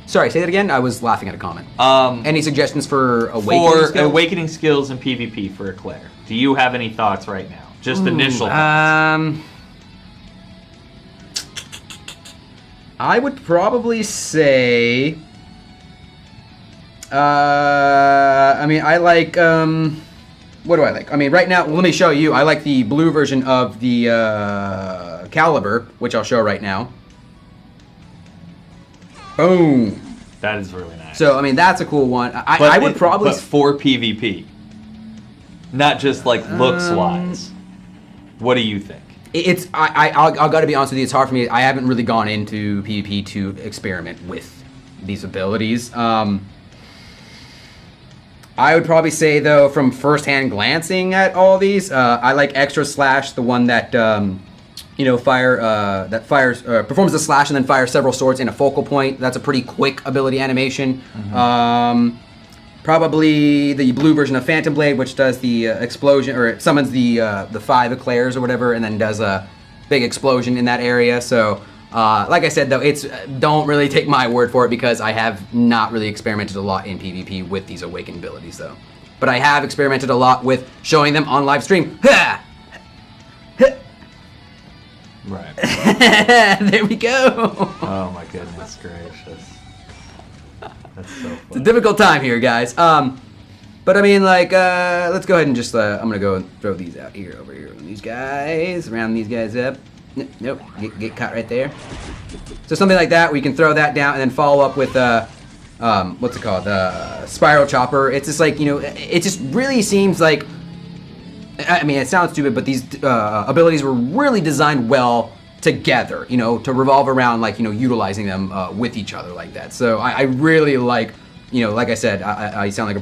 sorry, say that again. I was laughing at a comment. Any suggestions for awakening skills in PvP for Eclair? Do you have any thoughts right now? Just initial thoughts. I would probably say. I mean, I like. What do I like? I mean, right now, let me show you. I like the blue version of the Caliber, which I'll show right now. Boom. That is really nice. So, I mean, that's a cool one. I would probably... But for PvP. Not just, like, looks-wise. What do you think? I'll gotta be honest with you, it's hard for me. I haven't really gone into PvP to experiment with these abilities. I would probably say, though, from first-hand glancing at all these, I like Extra Slash, the one that... performs a slash and then fires several swords in a focal point. That's a pretty quick ability animation. Mm-hmm. Probably the blue version of Phantom Blade, which does the explosion, or it summons the 5 Eclairs or whatever, and then does a big explosion in that area. So, like I said, though, don't really take my word for it, because I have not really experimented a lot in PvP with these awakened abilities, though. But I have experimented a lot with showing them on live stream. Ha! Right. There we go. Oh my goodness gracious. That's so funny. It's a difficult time here, guys. But I mean, like, let's go ahead and just, I'm gonna go and throw these out here, over here. These guys, round these guys up. Nope, get caught right there. So something like that, we can throw that down and then follow up with, what's it called? Spiral Chopper. It's just like, it just really seems like, I mean, it sounds stupid, but these abilities were really designed well together, to revolve around, like, utilizing them with each other like that. So I really like, like I said, I sound like a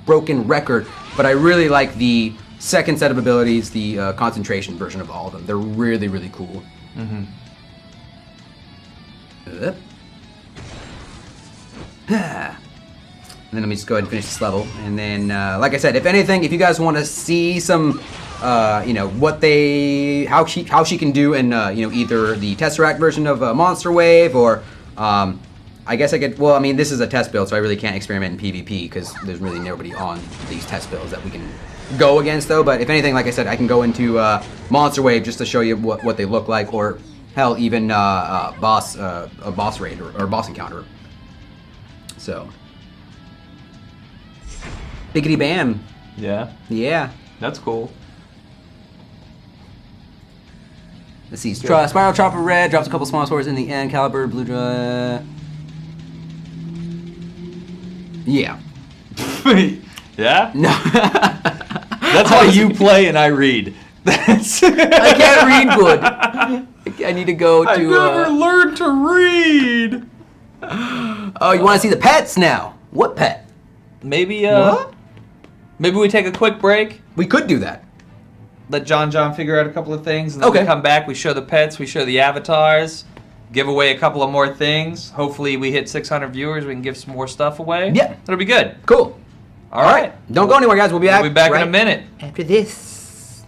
broken record, but I really like the second set of abilities, the concentration version of all of them. They're really, really cool. Mm-hmm. And then let me just go ahead and finish this level. And then, like I said, if anything, if you guys want to see some, what how she can do in, either the Tesseract version of Monster Wave, or, I guess I could, well, I mean, this is a test build, so I really can't experiment in PvP, because there's really nobody on these test builds that we can go against, though. But if anything, like I said, I can go into Monster Wave just to show you what they look like, or, hell, even a boss raid or boss encounter. So... Biggity bam. Yeah. Yeah. That's cool. Let's see. Spiral Chopper red drops a couple small swords in the end. Caliber blue draw. Yeah. Yeah? No. That's how you play and I read. I can't read good. I need to go to. I never learned to read. Oh, you want to see the pets now? What pet? Maybe. What? Maybe we take a quick break. We could do that. Let John figure out a couple of things, and then Okay. we come back. We show the pets. We show the avatars. Give away a couple of more things. Hopefully, we hit 600 viewers. We can give some more stuff away. Yeah. That'll be good. Cool. All right. Don't go anywhere, guys. We'll be back. We'll be back right in a minute. after this.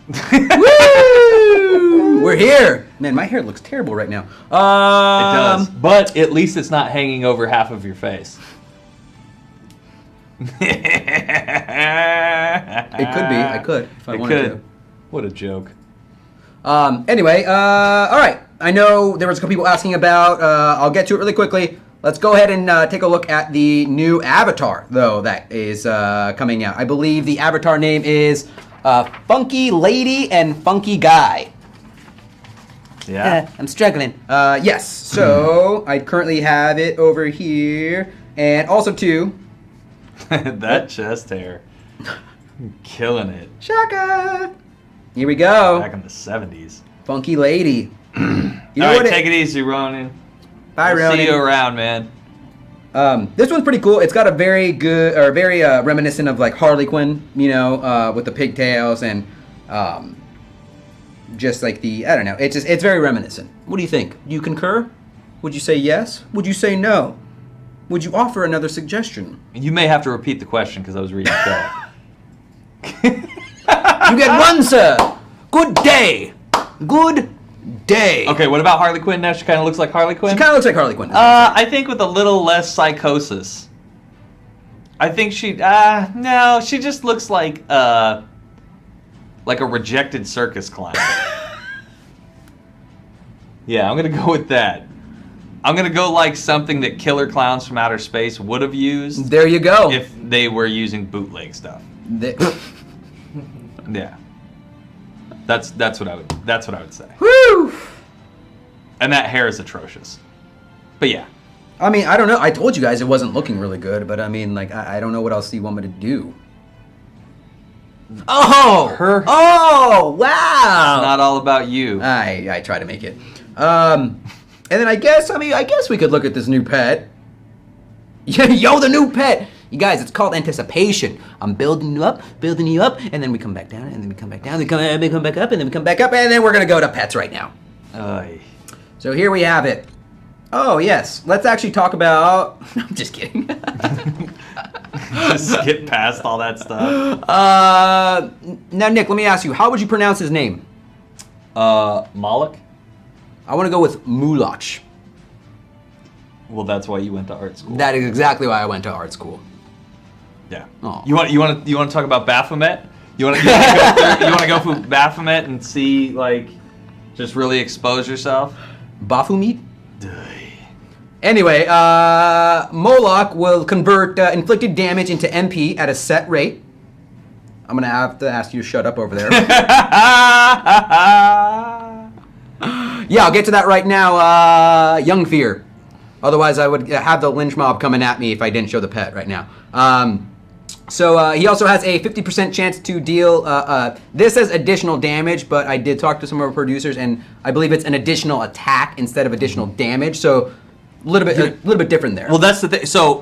Woo! We're here. Man, my hair looks terrible right now. It does, but at least it's not hanging over half of your face. It could be. I could if I wanted to. What a joke. Anyway, all right. I know there was a couple people asking about. I'll get to it really quickly. Let's go ahead and take a look at the new avatar, though, that is coming out. I believe the avatar name is Funky Lady and Funky Guy. Yeah. I'm struggling. Yes. So I currently have it over here, and also too. That chest hair. Killing it. Shaka. Here we go. Back in the 70s. Funky Lady. You know All right, what take it easy, Ronan. Bye, We'll Ronan. see you around, man. This one's pretty cool. It's got a very good, or very reminiscent of like Harley Quinn, you know, with the pigtails and just like the, I don't know. It's very reminiscent. What do you think? Do you concur? Would you say yes? Would you say no? Would you offer another suggestion? You may have to repeat the question because I was reading chat. You get one, sir. Good day. Good day. Okay, what about Harley Quinn now? She kind of looks like Harley Quinn? She kind of looks like Harley Quinn. I think with a little less psychosis. I think no, she just looks like a rejected circus clown. Yeah, I'm going to go with that. I'm going to go like something that Killer Clowns from Outer Space would have used. There you go. If they were using bootleg stuff. Yeah. That's what I would say. Woo! And that hair is atrocious. But yeah. I mean, I don't know. I told you guys it wasn't looking really good, but I mean, like, I don't know what else you want me to do. Oh! Her. Oh, wow! It's not all about you. I try to make it. And then I guess we could look at this new pet. Yo, the new pet! You guys, it's called anticipation. I'm building you up, and then we come back down, and then we come back down, we come back up, and then we come back up, and then we're gonna go to pets right now. Oy. So here we have it. Oh, yes. Let's actually talk about... I'm just kidding. Just skip past all that stuff. Now, Nick, let me ask you, how would you pronounce his name? Moloch? I want to go with Moloch. Well, that's why you went to art school. That is exactly why I went to art school. Yeah. Aw. You want to talk about Baphomet? You want to go through Baphomet and see, like, just really expose yourself? Baphomet? Anyway, Moloch will convert inflicted damage into MP at a set rate. I'm going to have to ask you to shut up over there. Yeah, I'll get to that right now. Young Fear. Otherwise, I would have the lynch mob coming at me if I didn't show the pet right now. So he also has a 50% chance to deal, this says additional damage, but I did talk to some of our producers, and I believe it's an additional attack instead of additional damage, so a little bit different there. Well, that's the thing. So,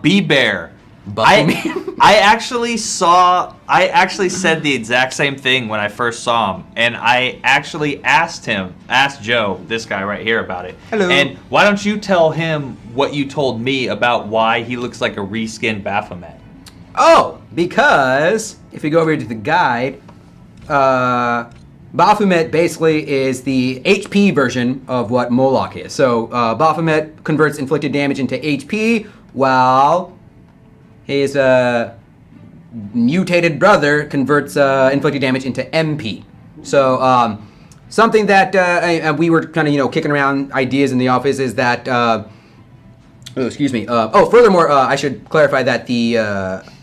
B-Bear. I actually said the exact same thing when I first saw him, and I actually asked Joe, this guy right here, about it. Hello. And why don't you tell him what you told me about why he looks like a reskinned Baphomet? Oh, because if you go over to the guide, Baphomet basically is the HP version of what Moloch is. So Baphomet converts inflicted damage into HP, while his mutated brother converts inflicted damage into MP. So something that we were kind of kicking around ideas in the office is that. Furthermore, I should clarify that the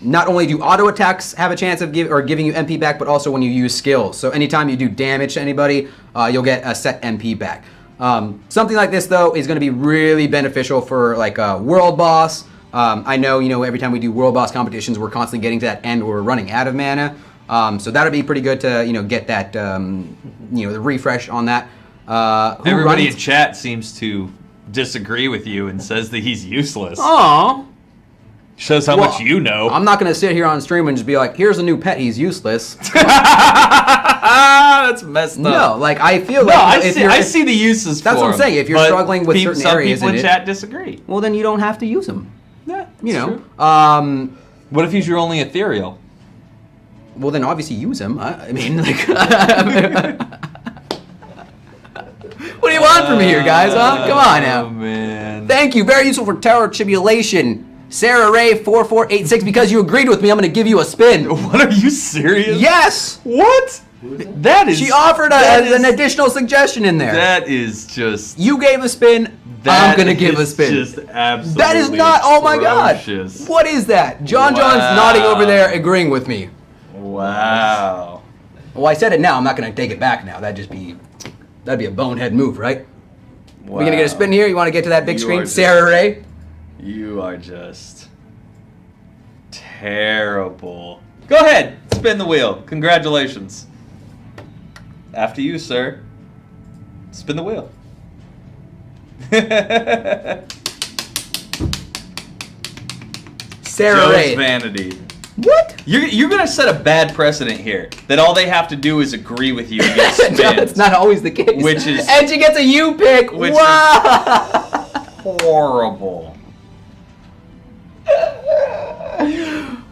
not only do auto attacks have a chance of giving you MP back, but also when you use skills. So anytime you do damage to anybody, you'll get a set MP back. Something like this, though, is going to be really beneficial for like a world boss. I know, every time we do world boss competitions, we're constantly getting to that end where we're running out of mana. So that'll be pretty good to get that the refresh on that. Everybody in chat seems to disagree with you and says that he's useless. Aww. Shows how much you know. I'm not going to sit here on stream and just be like, here's a new pet, he's useless. That's messed up. No, like I feel No, like I see the uses that's for what I'm saying. If you're but struggling with certain areas some in people it, in chat disagree. well then you don't have to use them. Yeah, You know. true. What if he's your only ethereal? Well, then obviously use them. I mean, like... What do you want from me here, guys, huh? Come on now. Oh, man. Thank you. Very useful for Tower of Tribulation. Sarah Ray 4486. Because you agreed with me, I'm going to give you a spin. What, are you serious? Yes. What? That is... She offered an additional suggestion in there. That is just... You gave a spin. I'm going to give a spin. Just absolutely That is not... Oh, my atrocious. God. What is that? John's nodding over there, agreeing with me. Wow. Well, I said it now. I'm not going to take it back now. That'd be a bonehead move, right? Wow. We're going to get a spin here? You want to get to that big You screen? are just- Sarah Ray? You are just... terrible. Go ahead. Spin the wheel. Congratulations. After you, sir. Spin the wheel. Sarah Joe's Ray. vanity. What? You're gonna set a bad precedent here. That all they have to do is agree with you to get No, spins. that's not always the case. Which is- And she gets a U pick. Which wow. Horrible.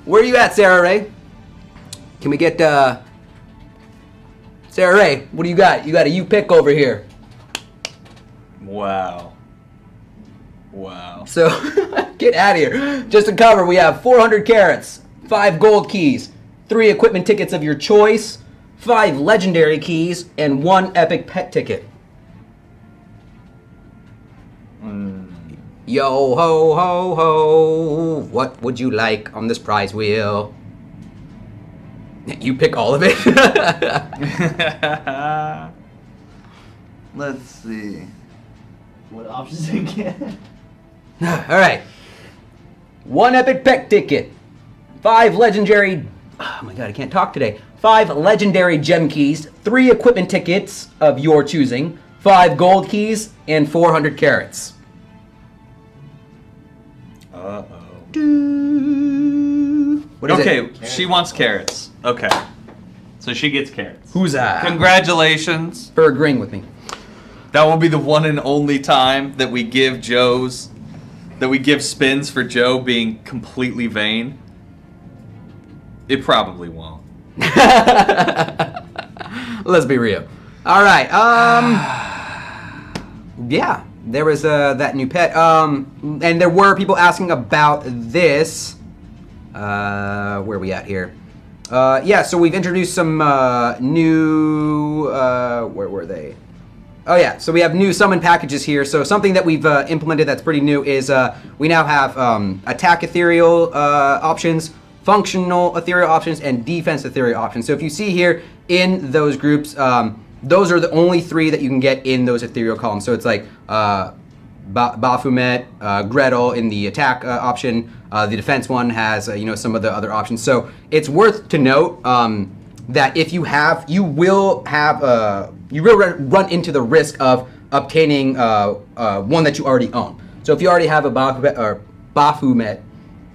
Where are you at, Sarah Ray? Can we get Sarah Ray? What do you got? You got a U pick over here. Wow. Wow. So get out of here. Just to cover, we have 400 carats, 5 gold keys, 3 equipment tickets of your choice, 5 legendary keys, and 1 epic pet ticket. Yo ho ho ho! What would you like on this prize wheel? You pick all of it. Let's see. What options again? All right. 1 epic pet ticket, 5 legendary. Oh my god, I can't talk today. 5 legendary gem keys, 3 equipment tickets of your choosing, 5 gold keys, and 400 carats. What is Okay, it? she wants carrots. Okay. So she gets carrots. Who's that? Congratulations. For agreeing with me. That will be the one and only time that we give spins for Joe being completely vain. It probably won't. Let's be real. All right. Yeah, there was that new pet. And there were people asking about this. Where are we at here? Yeah, so we've introduced some new. Where were they? Oh yeah, so we have new summon packages here. So something that we've implemented that's pretty new is we now have attack ethereal options, functional ethereal options, and defense ethereal options. So if you see here in those groups, those are the only 3 that you can get in those ethereal columns. So it's like Baphomet, Gretel in the attack option. The defense one has some of the other options. So it's worth to note that if you will run into the risk of obtaining one that you already own. So if you already have a Baphomet,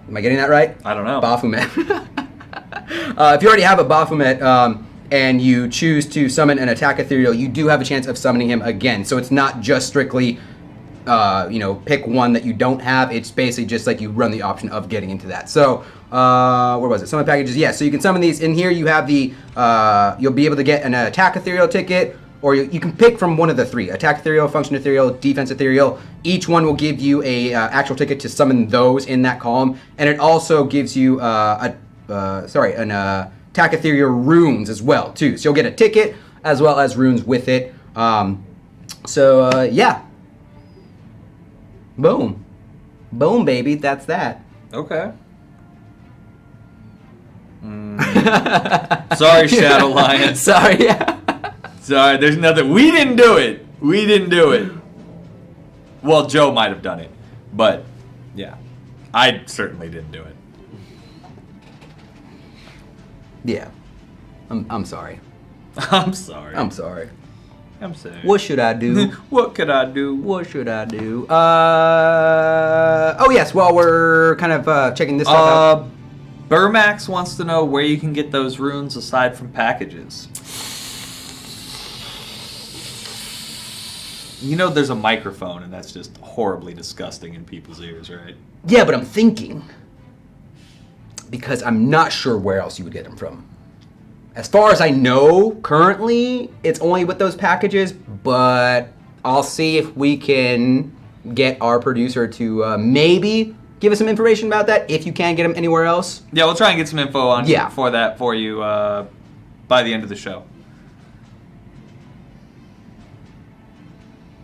am I getting that right? I don't know. Baphomet. If you already have a Baphomet and you choose to summon an attack ethereal, you do have a chance of summoning him again. So it's not just strictly pick one that you don't have. It's basically just like you run the option of getting into that. So where was it? Summon packages. Yeah, so you can summon these. In here you have the you'll be able to get an attack ethereal ticket, or you can pick from one of the 3: attack ethereal, function ethereal, defense ethereal. Each one will give you a actual ticket to summon those in that column, and it also gives you an attack ethereal runes as well too. So you'll get a ticket as well as runes with it. Yeah. Boom, baby. That's that. Okay. Sorry, Shadow Lion. Sorry. Sorry, there's nothing. We didn't do it. Well, Joe might have done it, but yeah, I certainly didn't do it. Yeah. I'm sorry. I'm sorry. I'm sorry. I'm sorry. What should I do? What could I do? What should I do? Oh yes, well we're kind of checking this stuff out. Burmax wants to know where you can get those runes aside from packages. You know there's a microphone and that's just horribly disgusting in people's ears, right? Yeah, but I'm thinking, because I'm not sure where else you would get them from. As far as I know, currently, it's only with those packages, but I'll see if we can get our producer to maybe give us some information about that, if you can get them anywhere else. Yeah, we'll try and get some info on for that for you by the end of the show.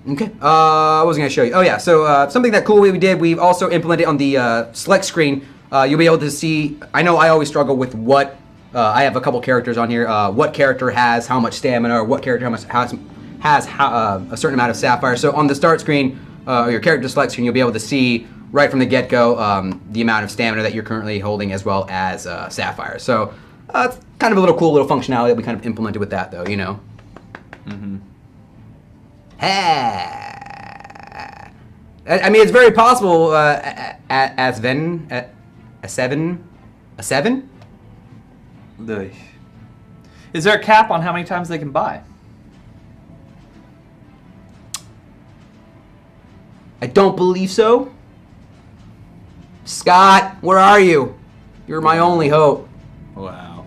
Okay. What was I going to show you? Oh, yeah. So something that cool we did, we've also implemented on the select screen. You'll be able to see, I know I always struggle with what, I have a couple characters on here, what character has how much stamina, or what character has a certain amount of sapphire. So on the start screen, or your character select screen, you'll be able to see right from the get-go the amount of stamina that you're currently holding, as well as sapphire. So it's kind of a little cool little functionality that we kind of implemented with that, though, you know. Mm-hmm. I mean, it's very possible a 7? Is there a cap on how many times they can buy? I don't believe so. Scott, where are you? You're my only hope. Wow.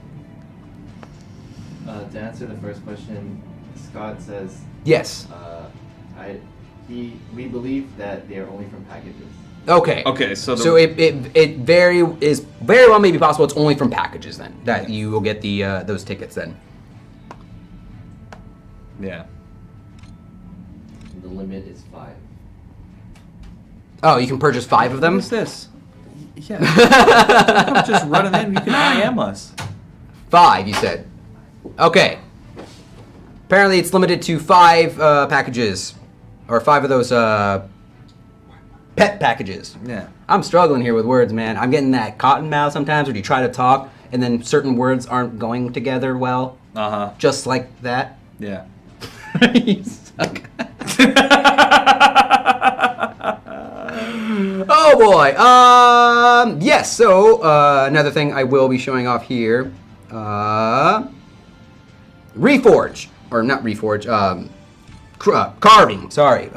To answer the first question, Scott says Yes. we believe that they are only from packages. Okay. Okay, so it very well may be possible it's only from packages then that you will get the those tickets then. Yeah. The limit is 5. Oh, you can purchase 5 of them? What is this? Yeah. I'm just running in. You can IM us. 5, you said. Okay. Apparently, it's limited to 5 packages, or 5 of those pet packages. Yeah. I'm struggling here with words, man. I'm getting that cotton mouth sometimes, where you try to talk and then certain words aren't going together well. Just like that. Yeah. You suck. Oh boy. Yes. So another thing I will be showing off here. Reforge, or not Reforge. Carving. Sorry.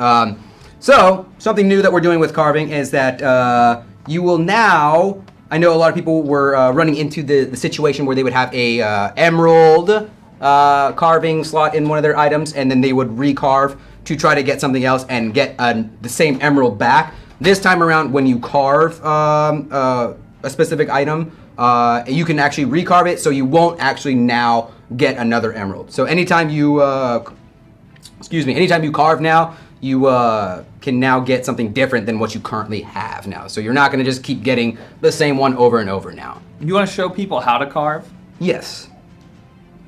So something new that we're doing with carving is that you will now. I know a lot of people were running into the situation where they would have a emerald carving slot in one of their items, and then they would recarve to try to get something else and get the same emerald back. This time around, when you carve a specific item, you can actually recarve it, so you won't actually now get another emerald. So anytime you, anytime you carve now, you can now get something different than what you currently have now. So you're not going to just keep getting the same one over and over now. You want to show people how to carve? Yes.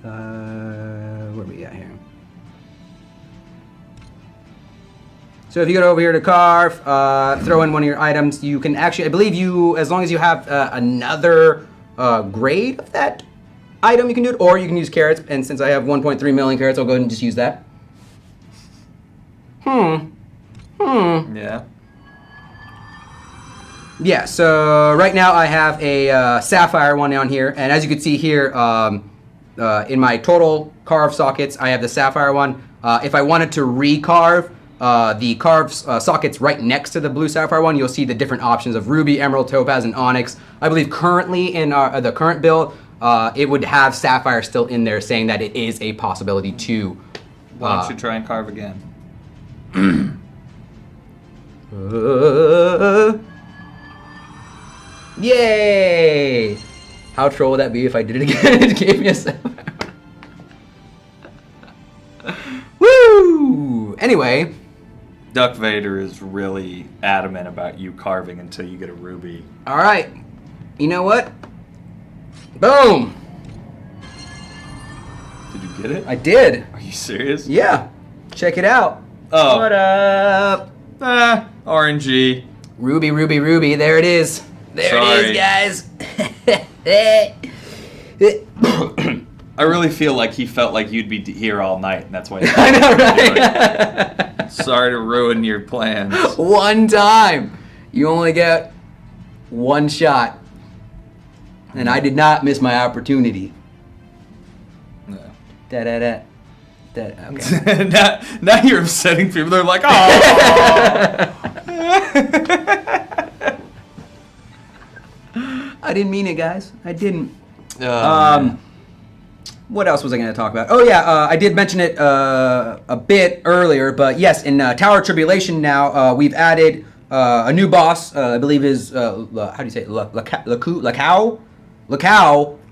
Where are we at here? So if you go over here to carve, throw in one of your items, you can actually, I believe you, as long as you have another grade of that item, you can do it, or you can use carrots, and since I have 1.3 million carrots, I'll go ahead and just use that. Yeah. Yeah, so right now I have a sapphire one on here, and as you can see here, in my total carve sockets, I have the sapphire one. If I wanted to recarve the carved sockets right next to the blue sapphire one, you'll see the different options of ruby, emerald, topaz, and onyx. I believe currently in the current build, it would have sapphire still in there, saying that it is a possibility to. Why don't you try and carve again? Yay! How troll would that be if I did it again? It gave me a sapphire. Woo! Anyway. Duck Vader is really adamant about you carving until you get a ruby. Alright. You know what? Boom! Did you get it? I did. Are you serious? Yeah. Check it out. Oh. What up? RNG. Ruby, ruby, ruby. There it is. There Sorry. it is, guys. I really feel like he felt like you'd be here all night, and that's why. I know, right? Sorry to ruin your plans. One time. You only get one shot. And I did not miss my opportunity. No. Da-da-da. Okay. now you're upsetting people. They're like, oh. I didn't mean it, guys. I didn't. What else was I going to talk about? Oh yeah, I did mention it a bit earlier, but yes, in Tower of Tribulation now we've added a new boss. I believe is how do you say it? Laoku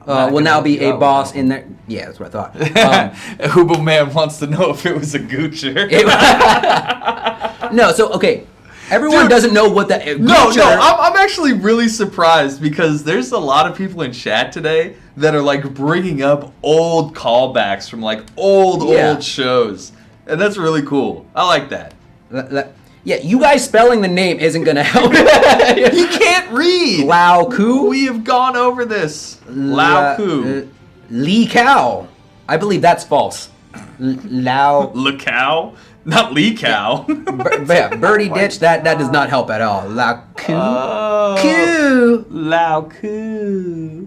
will now be a boss in there. Yeah, that's what I thought. Hubo Man wants to know if it was a Goocher. No, so okay. Everyone doesn't know what that. No, I'm actually really surprised because there's a lot of people in chat today that are like bringing up old callbacks from like old shows, and that's really cool. I like that. Yeah, you guys spelling the name isn't gonna help. You can't read. Laoku. We have gone over this. Laoku. Lee Cow. I believe that's false. Laoku. Not Lee Cow. Yeah, Birdie Ditch, that does not help at all. Laoku. Laoku.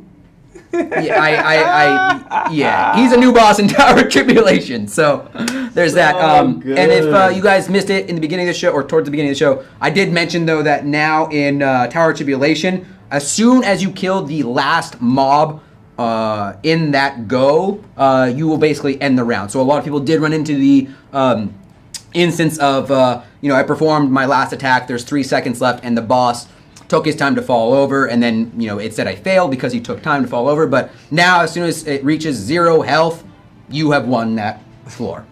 Yeah, he's a new boss in Tower of Tribulation, so there's that. And if you guys missed it in the beginning of the show, or towards the beginning of the show, I did mention, though, that now in Tower of Tribulation, as soon as you kill the last mob in that go, you will basically end the round. So a lot of people did run into the instance of, I performed my last attack, there's 3 seconds left, and the boss took his time to fall over, and then, it said I failed because he took time to fall over, but now as soon as it reaches 0 health, you have won that floor.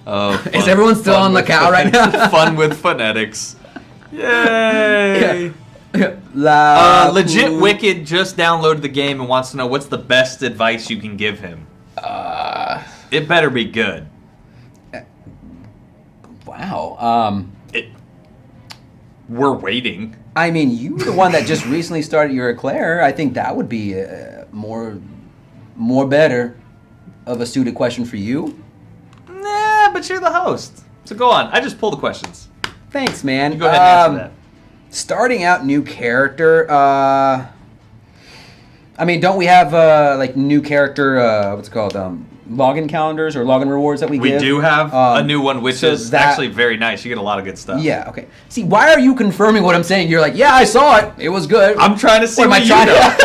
Oh, is everyone still on the cow right now? Fun with phonetics. Yay! Legit Wicked just downloaded the game and wants to know what's the best advice you can give him. It better be good. Wow. We're waiting. I mean, you were the one that just recently started your Eclair. I think that would be more better of a suited question for you. Nah, but you're the host. So go on. I just pull the questions. Thanks, man. You go ahead and answer that. Starting out new character. I mean, don't we have new character? What's it called? Login calendars or login rewards that we give? We do have a new one, which is actually very nice. You get a lot of good stuff. Yeah, okay. See, why are you confirming what I'm saying? You're like, yeah, I saw it. It was good. I'm trying to see what you know.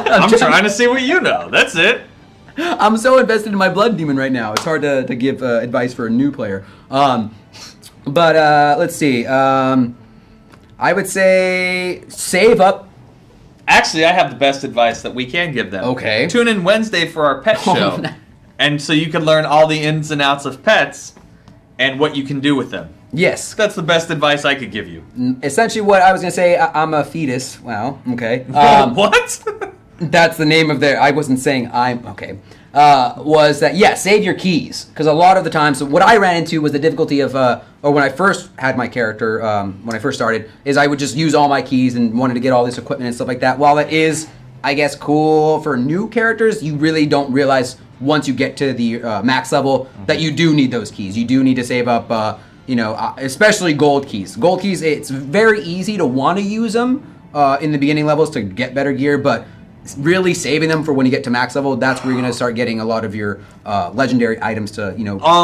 I'm trying to see what you know. That's it. I'm so invested in my blood demon right now. It's hard to give advice for a new player. But let's see. I would say save up. Actually, I have the best advice that we can give them. Okay. Tune in Wednesday for our pet show. And so you can learn all the ins and outs of pets and what you can do with them. Yes. That's the best advice I could give you. Essentially what I was going to say, I'm a fetus. Wow, okay. What? That's the name of I wasn't saying I'm, okay. Was that, save your keys. Because a lot of the times, what I ran into was the difficulty of, or when I first had my character, when I first started, is I would just use all my keys and wanted to get all this equipment and stuff like that. While it is, I guess, cool for new characters, you really don't realize once you get to the max level that you do need those keys. You do need to save up, especially gold keys. Gold keys, it's very easy to want to use them in the beginning levels to get better gear, but really saving them for when you get to max level, that's where you're going to start getting a lot of your legendary items to,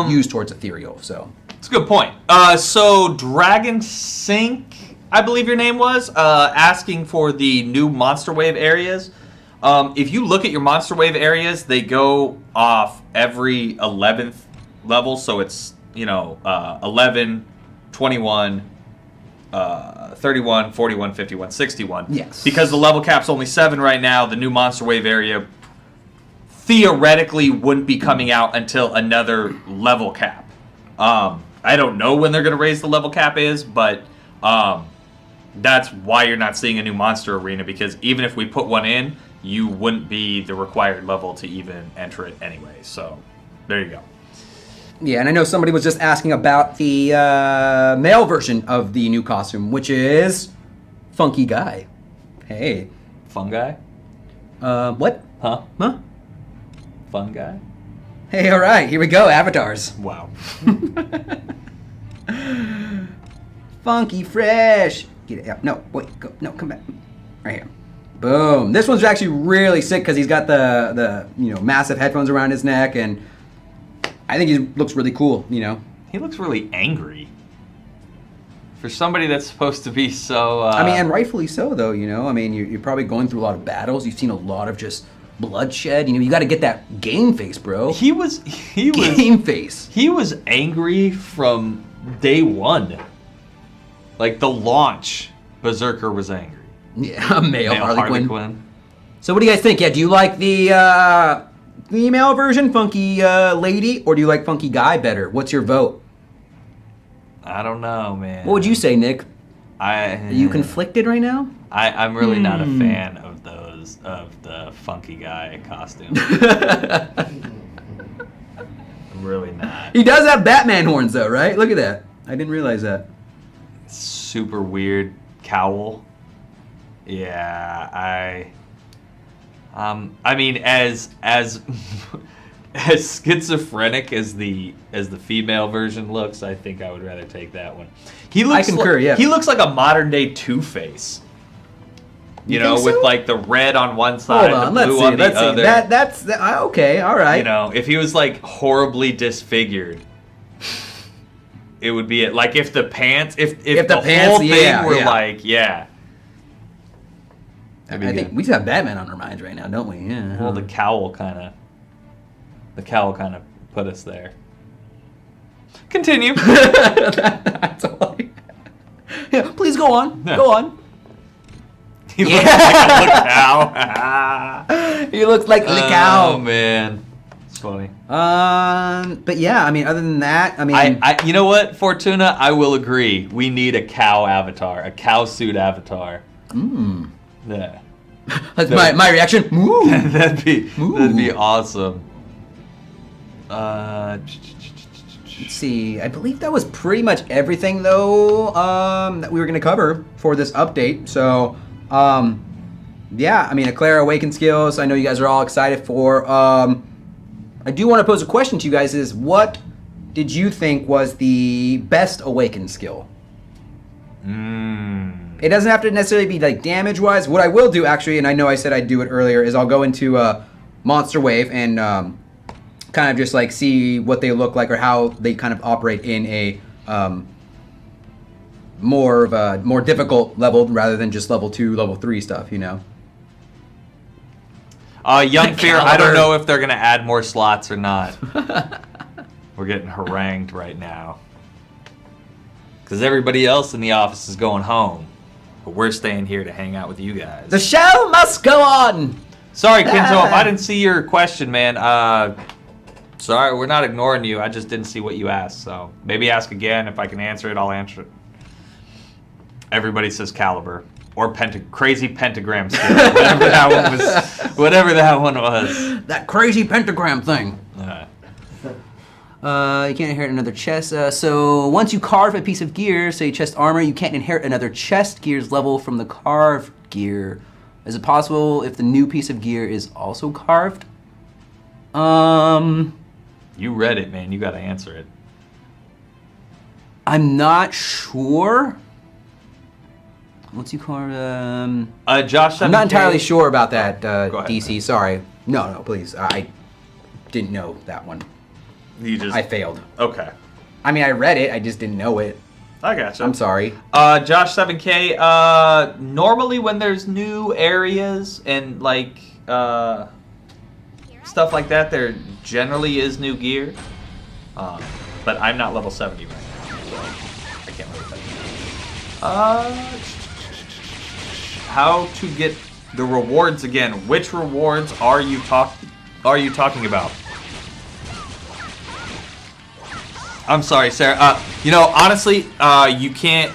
use towards Ethereal. So that's a good point. So Dragon Sink, I believe your name was, asking for the new Monster Wave areas. If you look at your Monster Wave areas, they go off every 11th level. So it's, 11, 21, 31, 41, 51, 61. Yes. Because the level cap's only 7 right now, the new Monster Wave area theoretically wouldn't be coming out until another level cap. I don't know when they're going to raise the level cap is, but that's why you're not seeing a new Monster Arena, because even if we put one in, you wouldn't be the required level to even enter it anyway. So, there you go. Yeah, and I know somebody was just asking about the male version of the new costume, which is Funky Guy. Hey. Fun guy? What? Huh? Huh? Fun guy? Hey, all right, here we go, avatars. Wow. Funky Fresh. Get it out. No, wait, go. No, come back. Right here. Boom. This one's actually really sick because he's got the massive headphones around his neck, and I think he looks really cool, He looks really angry. For somebody that's supposed to be so... I mean, and rightfully so, though, I mean, you're probably going through a lot of battles. You've seen a lot of just bloodshed. You got to get that game face, bro. He was Game face. He was angry from day one. Like the launch, Berserker was angry. Yeah, male Harley Quinn. So what do you guys think? Yeah, do you like the female version, Funky Lady, or do you like Funky Guy better? What's your vote? I don't know, man. What would you say, Nick? Are you conflicted right now? I'm really not a fan of the Funky Guy costume. I'm really not. He does have Batman horns, though, right? Look at that. I didn't realize that. Super weird cowl. Yeah, I mean, as as schizophrenic as the female version looks, I think I would rather take that one. I concur. Yeah, he looks like a modern day Two-Face. You know, think with so? like the red on one side, Hold on, the blue on the other. That's okay. All right. You know, if he was like horribly disfigured, it would be it. Like if the pants, if the pants, whole thing yeah, were yeah. like, yeah. I think we just have Batman on our minds right now, don't we? Yeah. Well, the cowl kind of put us there. Continue. That's all yeah, please go on. Yeah. Go on. He looks like a cow. He looks like the cow. Oh man, it's funny. But yeah, I mean, other than that, I mean, I you know what, Fortuna, I will agree. We need a cow avatar, a cow suit avatar. Yeah. That's my reaction. Ooh. that'd be awesome. Let's see. I believe that was pretty much everything, though, that we were going to cover for this update. So, yeah, I mean, Eclair Awaken skills, I know you guys are all excited for. I do want to pose a question to you guys is, what did you think was the best Awaken skill? It doesn't have to necessarily be like damage-wise. What I will do, actually, and I know I said I'd do it earlier, is I'll go into Monster Wave and kind of just like see what they look like or how they kind of operate in a more difficult level rather than just level 2, level 3 stuff, you know. Young Fear, I don't know if they're gonna add more slots or not. We're getting harangued right now because everybody else in the office is going home, but we're staying here to hang out with you guys. The show must go on. Sorry, Kenzo, if I didn't see your question, man. Sorry, we're not ignoring you. I just didn't see what you asked, so maybe ask again. If I can answer it, I'll answer it. Everybody says Caliber or crazy pentagram skill, whatever that one was. That crazy pentagram thing. You can't inherit another chest. So once you carve a piece of gear, say chest armor, you can't inherit another chest gear's level from the carved gear. Is it possible if the new piece of gear is also carved? You read it, man. You got to answer it. I'm not sure. Once you carve, Josh, I'm not entirely sure about that, Go ahead, DC. man. Sorry. No, please. I didn't know that one. I failed. Okay. I mean, I read it. I just didn't know it. I gotcha. I'm sorry. Josh 7K. Normally, when there's new areas and like stuff like that, there generally is new gear. But I'm not level 70 right now, so I can't really tell you. How to get the rewards again? Which rewards are you talking about? I'm sorry, Sarah. Honestly, you can't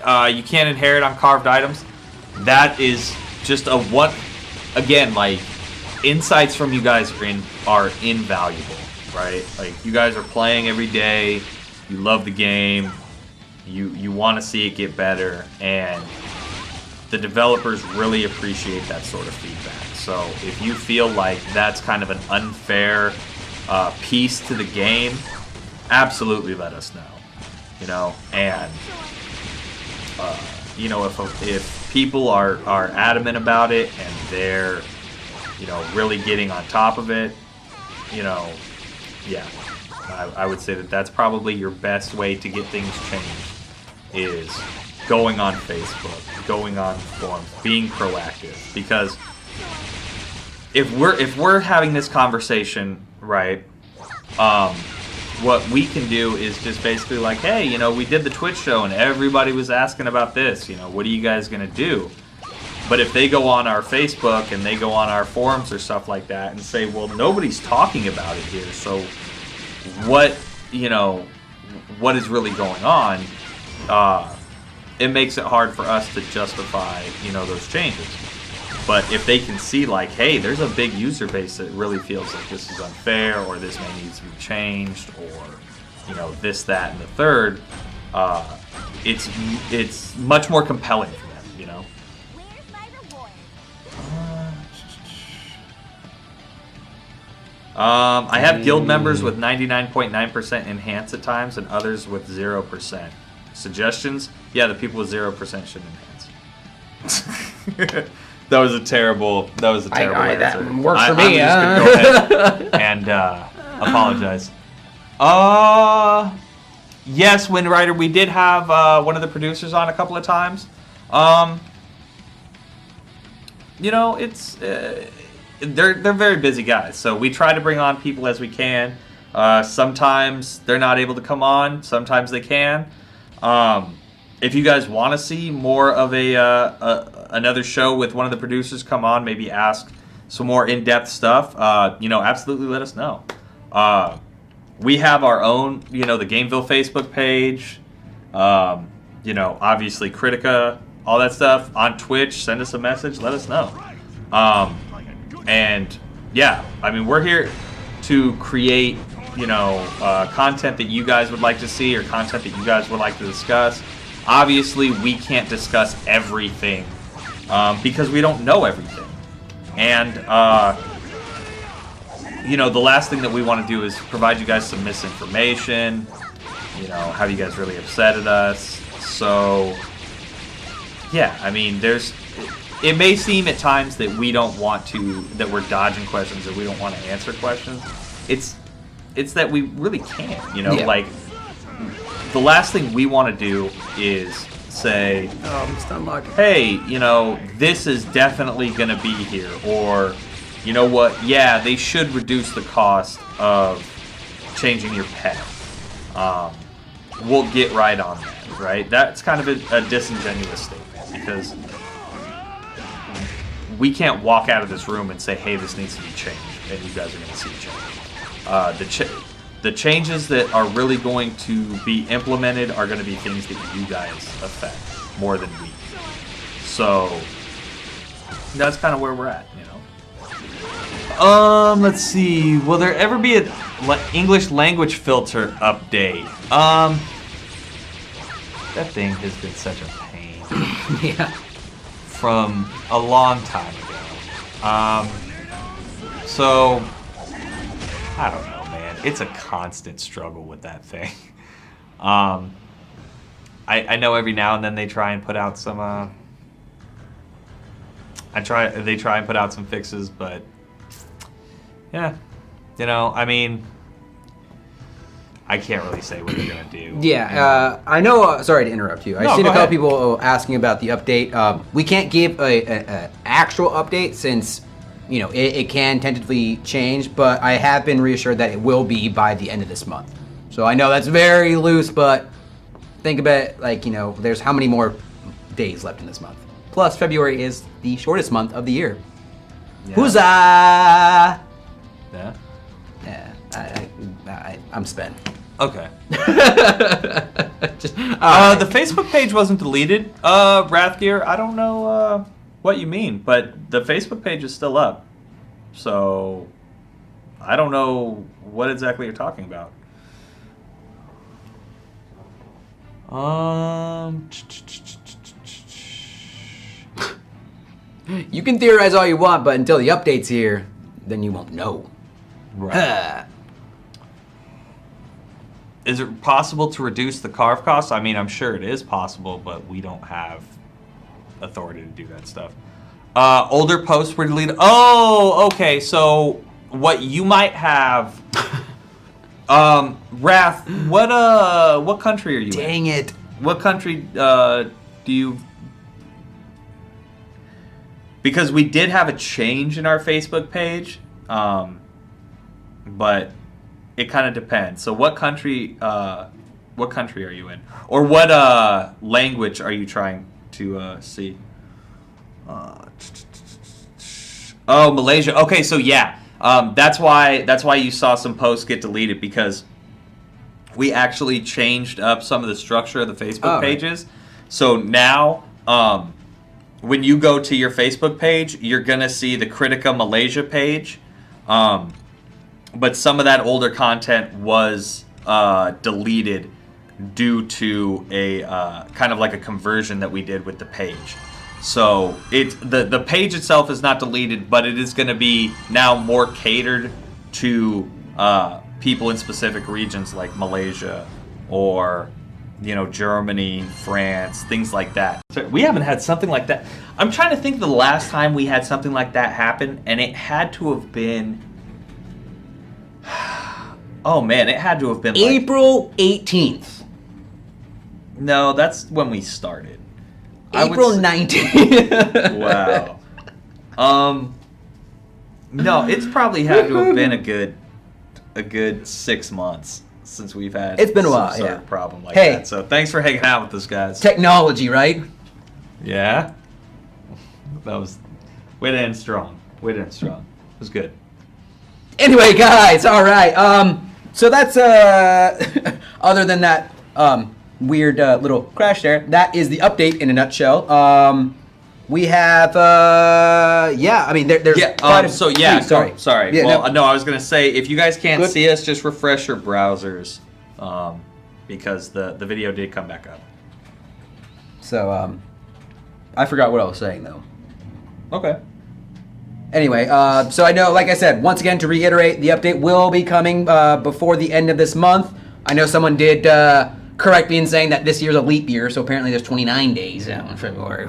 inherit on carved items. That is just a one. Again, like insights from you guys are invaluable, right? Like you guys are playing every day. You love the game. You want to see it get better, and the developers really appreciate that sort of feedback. So if you feel like that's kind of an unfair piece to the game, absolutely let us know. And if people are adamant about it and they're really getting on top of it, I would say that's probably your best way to get things changed is going on Facebook, going on forums, being proactive, because if we're having this conversation, right? What we can do is just basically like, hey, you know, we did the Twitch show and everybody was asking about this. You know, what are you guys gonna do? But if they go on our Facebook and they go on our forums or stuff like that and say, well, nobody's talking about it here, so what, you know, what is really going on? It makes it hard for us to justify, you know, those changes. But if they can see, like, hey, there's a big user base that really feels like this is unfair, or this may need to be changed, or, you know, this, that, and the third, it's much more compelling for them, you know. I have guild members with 99.9% enhance at times, and others with 0%. Suggestions? Yeah, the people with 0% should enhance. That was a terrible answer. That works for me. I'm just gonna go ahead and apologize. Yes, Windrider, we did have one of the producers on a couple of times. You know, it's they're very busy guys, so we try to bring on people as we can. Sometimes they're not able to come on. Sometimes they can. If you guys want to see more of another show with one of the producers come on, maybe ask some more in-depth stuff, you know, absolutely let us know. We have our own, you know, the Gameville Facebook page, you know, obviously Kritika, all that stuff. On Twitch, send us a message, let us know. And yeah, I mean, we're here to create, you know, content that you guys would like to see, or content that you guys would like to discuss. Obviously, we can't discuss everything because we don't know everything. And, you know, the last thing that we want to do is provide you guys some misinformation, you know, have you guys really upset at us. So, yeah, I mean, it may seem at times that we don't want to, that we're dodging questions, or we don't want to answer questions. It's that we really can't, you know, like, the last thing we want to do is say, hey, you know, this is definitely going to be here, or, you know what, yeah, they should reduce the cost of changing your pet. We'll get right on that, right? That's kind of a disingenuous statement, because we can't walk out of this room and say, hey, this needs to be changed, and you guys are going to see change. The changes that are really going to be implemented are going to be things that you guys affect more than we. So that's kind of where we're at, you know. Let's see. Will there ever be an English language filter update? That thing has been such a pain. Yeah. From a long time ago. So I don't know. It's a constant struggle with that thing. I know every now and then they try and put out some. They try and put out some fixes, but yeah, you know, I mean, I can't really say what they're gonna do. Yeah, I know. Sorry to interrupt you. I've seen a couple people asking about the update. We can't give a actual update since, you know, it can tentatively change, but I have been reassured that it will be by the end of this month. So I know that's very loose, but think about it like, you know, there's how many more days left in this month. Plus, February is the shortest month of the year. Yeah. Huzzah! Yeah? Yeah, I'm spent. Okay. The Facebook page wasn't deleted, Wrathgear. I don't know what you mean, but the Facebook page is still up. So I don't know what exactly you're talking about. You can theorize all you want, but until the update's here, then you won't know. Right. Is it possible to reduce the carve cost? I mean, I'm sure it is possible, but we don't have authority to do that stuff. Older posts were deleted. Oh, okay. So what you might have, Wrath. What country are you in? Dang it! What country do you? because we did have a change in our Facebook page, but it kind of depends. So what country are you in? Or what language are you trying to see? Oh, Malaysia. Okay, so yeah. That's why you saw some posts get deleted, because we actually changed up some of the structure of the Facebook pages. So now, when you go to your Facebook page, you're going to see the Kritika Malaysia page. But some of that older content was deleted due to a kind of like a conversion that we did with the page. So the page itself is not deleted, but it is going to be now more catered to people in specific regions like Malaysia or Germany, France, things like that. We haven't had something like that. I'm trying to think the last time we had something like that happen, and it had to have been. Oh man, it had to have been April 18th. No, that's when we started. April 19th. Wow. No, it's probably had to have been a good 6 months since we've had. It's been a some while, sort yeah. of problem like that. So thanks for hanging out with us, guys. Technology, right? Yeah. That was way to end strong. Way to end strong. It was good. Anyway, guys, all right. So that's other than that weird little crash there, that is the update in a nutshell. We have I mean there's sorry. Yeah, well, no, I was gonna say, if you guys can't see us, just refresh your browsers, because the video did come back up. So I forgot what I was saying though. Okay. Anyway, so I know, like I said, once again, to reiterate, the update will be coming before the end of this month. I know someone did correct me in saying that this year's a leap year, so apparently there's 29 days now in February.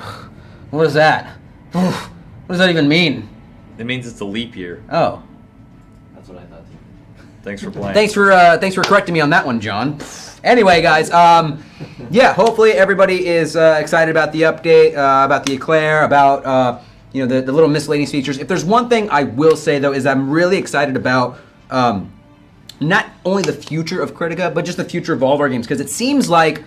What is that? What does that even mean? It means it's a leap year. Oh. That's what I thought too. Thanks for playing. Thanks for correcting me on that one, John. Anyway, guys, hopefully everybody is excited about the update, about the Eclair, about the little miscellaneous features. If there's one thing I will say though, is I'm really excited about not only the future of Kritika, but just the future of all of our games, because it seems like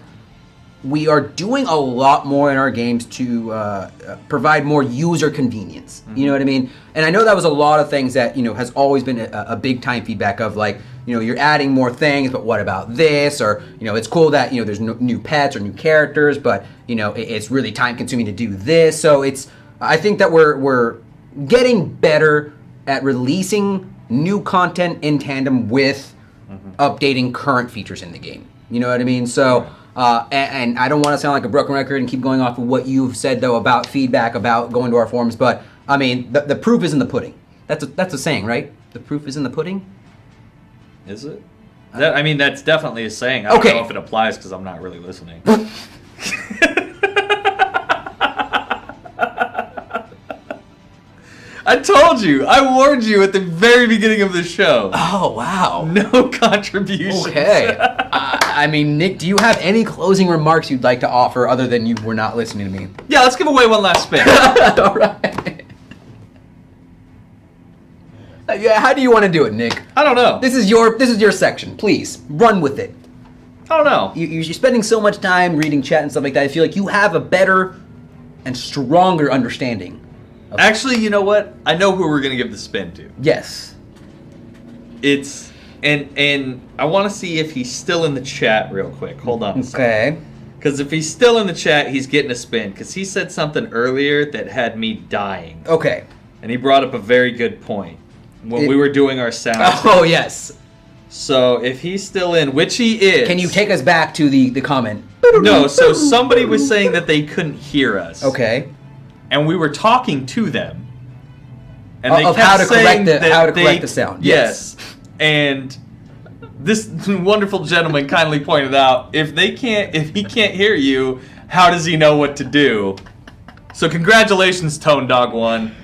we are doing a lot more in our games to provide more user convenience. Mm-hmm. You know what I mean? And I know that was a lot of things that has always been a big time feedback of, like, you're adding more things, but what about this? Or it's cool that there's new pets or new characters, but it's really time consuming to do this. So I think that we're getting better at releasing new content in tandem with updating current features in the game. You know what I mean? So, and I don't want to sound like a broken record and keep going off of what you've said though about feedback, about going to our forums, but I mean the proof is in the pudding. That's a saying, right? The proof is in the pudding. Is it? That's definitely a saying. I don't know if it applies because I'm not really listening. I told you. I warned you at the very beginning of the show. Oh, wow. No contributions. Okay. I mean, Nick, do you have any closing remarks you'd like to offer other than you were not listening to me? Yeah, let's give away one last spin. All right. Yeah, how do you want to do it, Nick? I don't know. This is your section. Please, run with it. I don't know. You're spending so much time reading chat and stuff like that. I feel like you have a better and stronger understanding. Actually, you know what? I know who we're going to give the spin to. Yes. It's... And I want to see if he's still in the chat real quick. Hold on a second. Okay. Because if he's still in the chat, he's getting a spin. Because he said something earlier that had me dying. Okay. And he brought up a very good point when we were doing our sound. Oh, yes. So if he's still in, which he is... Can you take us back to the comment? No, so somebody was saying that they couldn't hear us. Okay. And we were talking to them. And they of kept how to saying correct the sound. Yes. And this wonderful gentleman kindly pointed out, if he can't hear you, how does he know what to do? So congratulations, Tone Dog 1.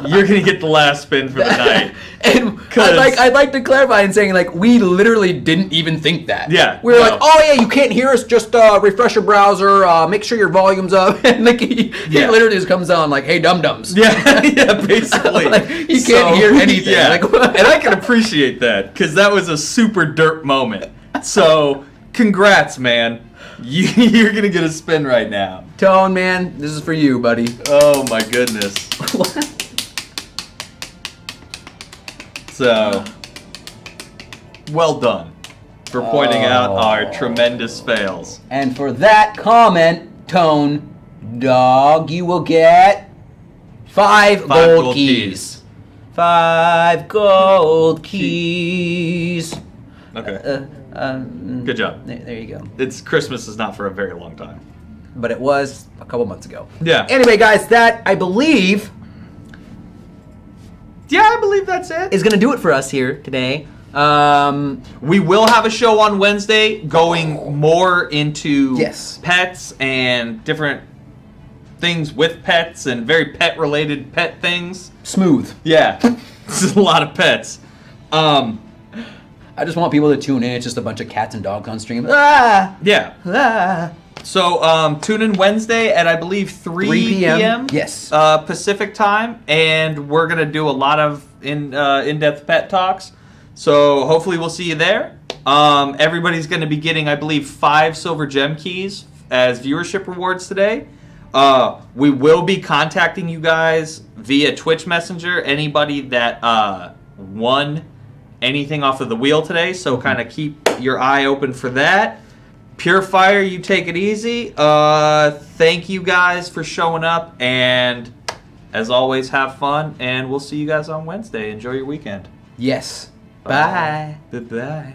you're gonna get the last spin for the night. And 'Cause- I'd like to clarify in saying, like, we literally didn't even think that. Yeah, We were no. like, oh yeah, you can't hear us, just refresh your browser, make sure your volume's up. And like, he literally just comes on like, hey, dum-dums. Yeah, yeah, basically. Like, you can't hear anything. Yeah, Like, what? and I can appreciate that because that was a super derp moment. So, congrats, man. You're gonna get a spin right now. Tone, man, this is for you, buddy. Oh my goodness. So, well done for pointing out our tremendous fails. And for that comment, Tone, dog, you will get 5 gold keys. 5 gold keys. Okay. Good job. There you go. It's Christmas is not for a very long time. But it was a couple months ago. Yeah. Anyway, guys, that, I believe, Yeah, I believe that's it. is going to do it for us here today. We will have a show on Wednesday going more into Yes. pets and different things with pets and very pet-related pet things. Smooth. Yeah, this is a lot of pets. I just want people to tune in. It's just a bunch of cats and dogs on stream. Ah! Yeah. Ah! So tune in Wednesday at I believe 3 p.m. Yes. Pacific time, and we're gonna do a lot of in-depth pet talks. So hopefully we'll see you there. Everybody's gonna be getting I believe 5 silver gem keys as viewership rewards today. We will be contacting you guys via Twitch Messenger. Anybody that won anything off of the wheel today, so kind of keep your eye open for that. Purifier, you take it easy. Thank you guys for showing up, and as always, have fun, and we'll see you guys on Wednesday. Enjoy your weekend. Yes. Bye. Bye-bye.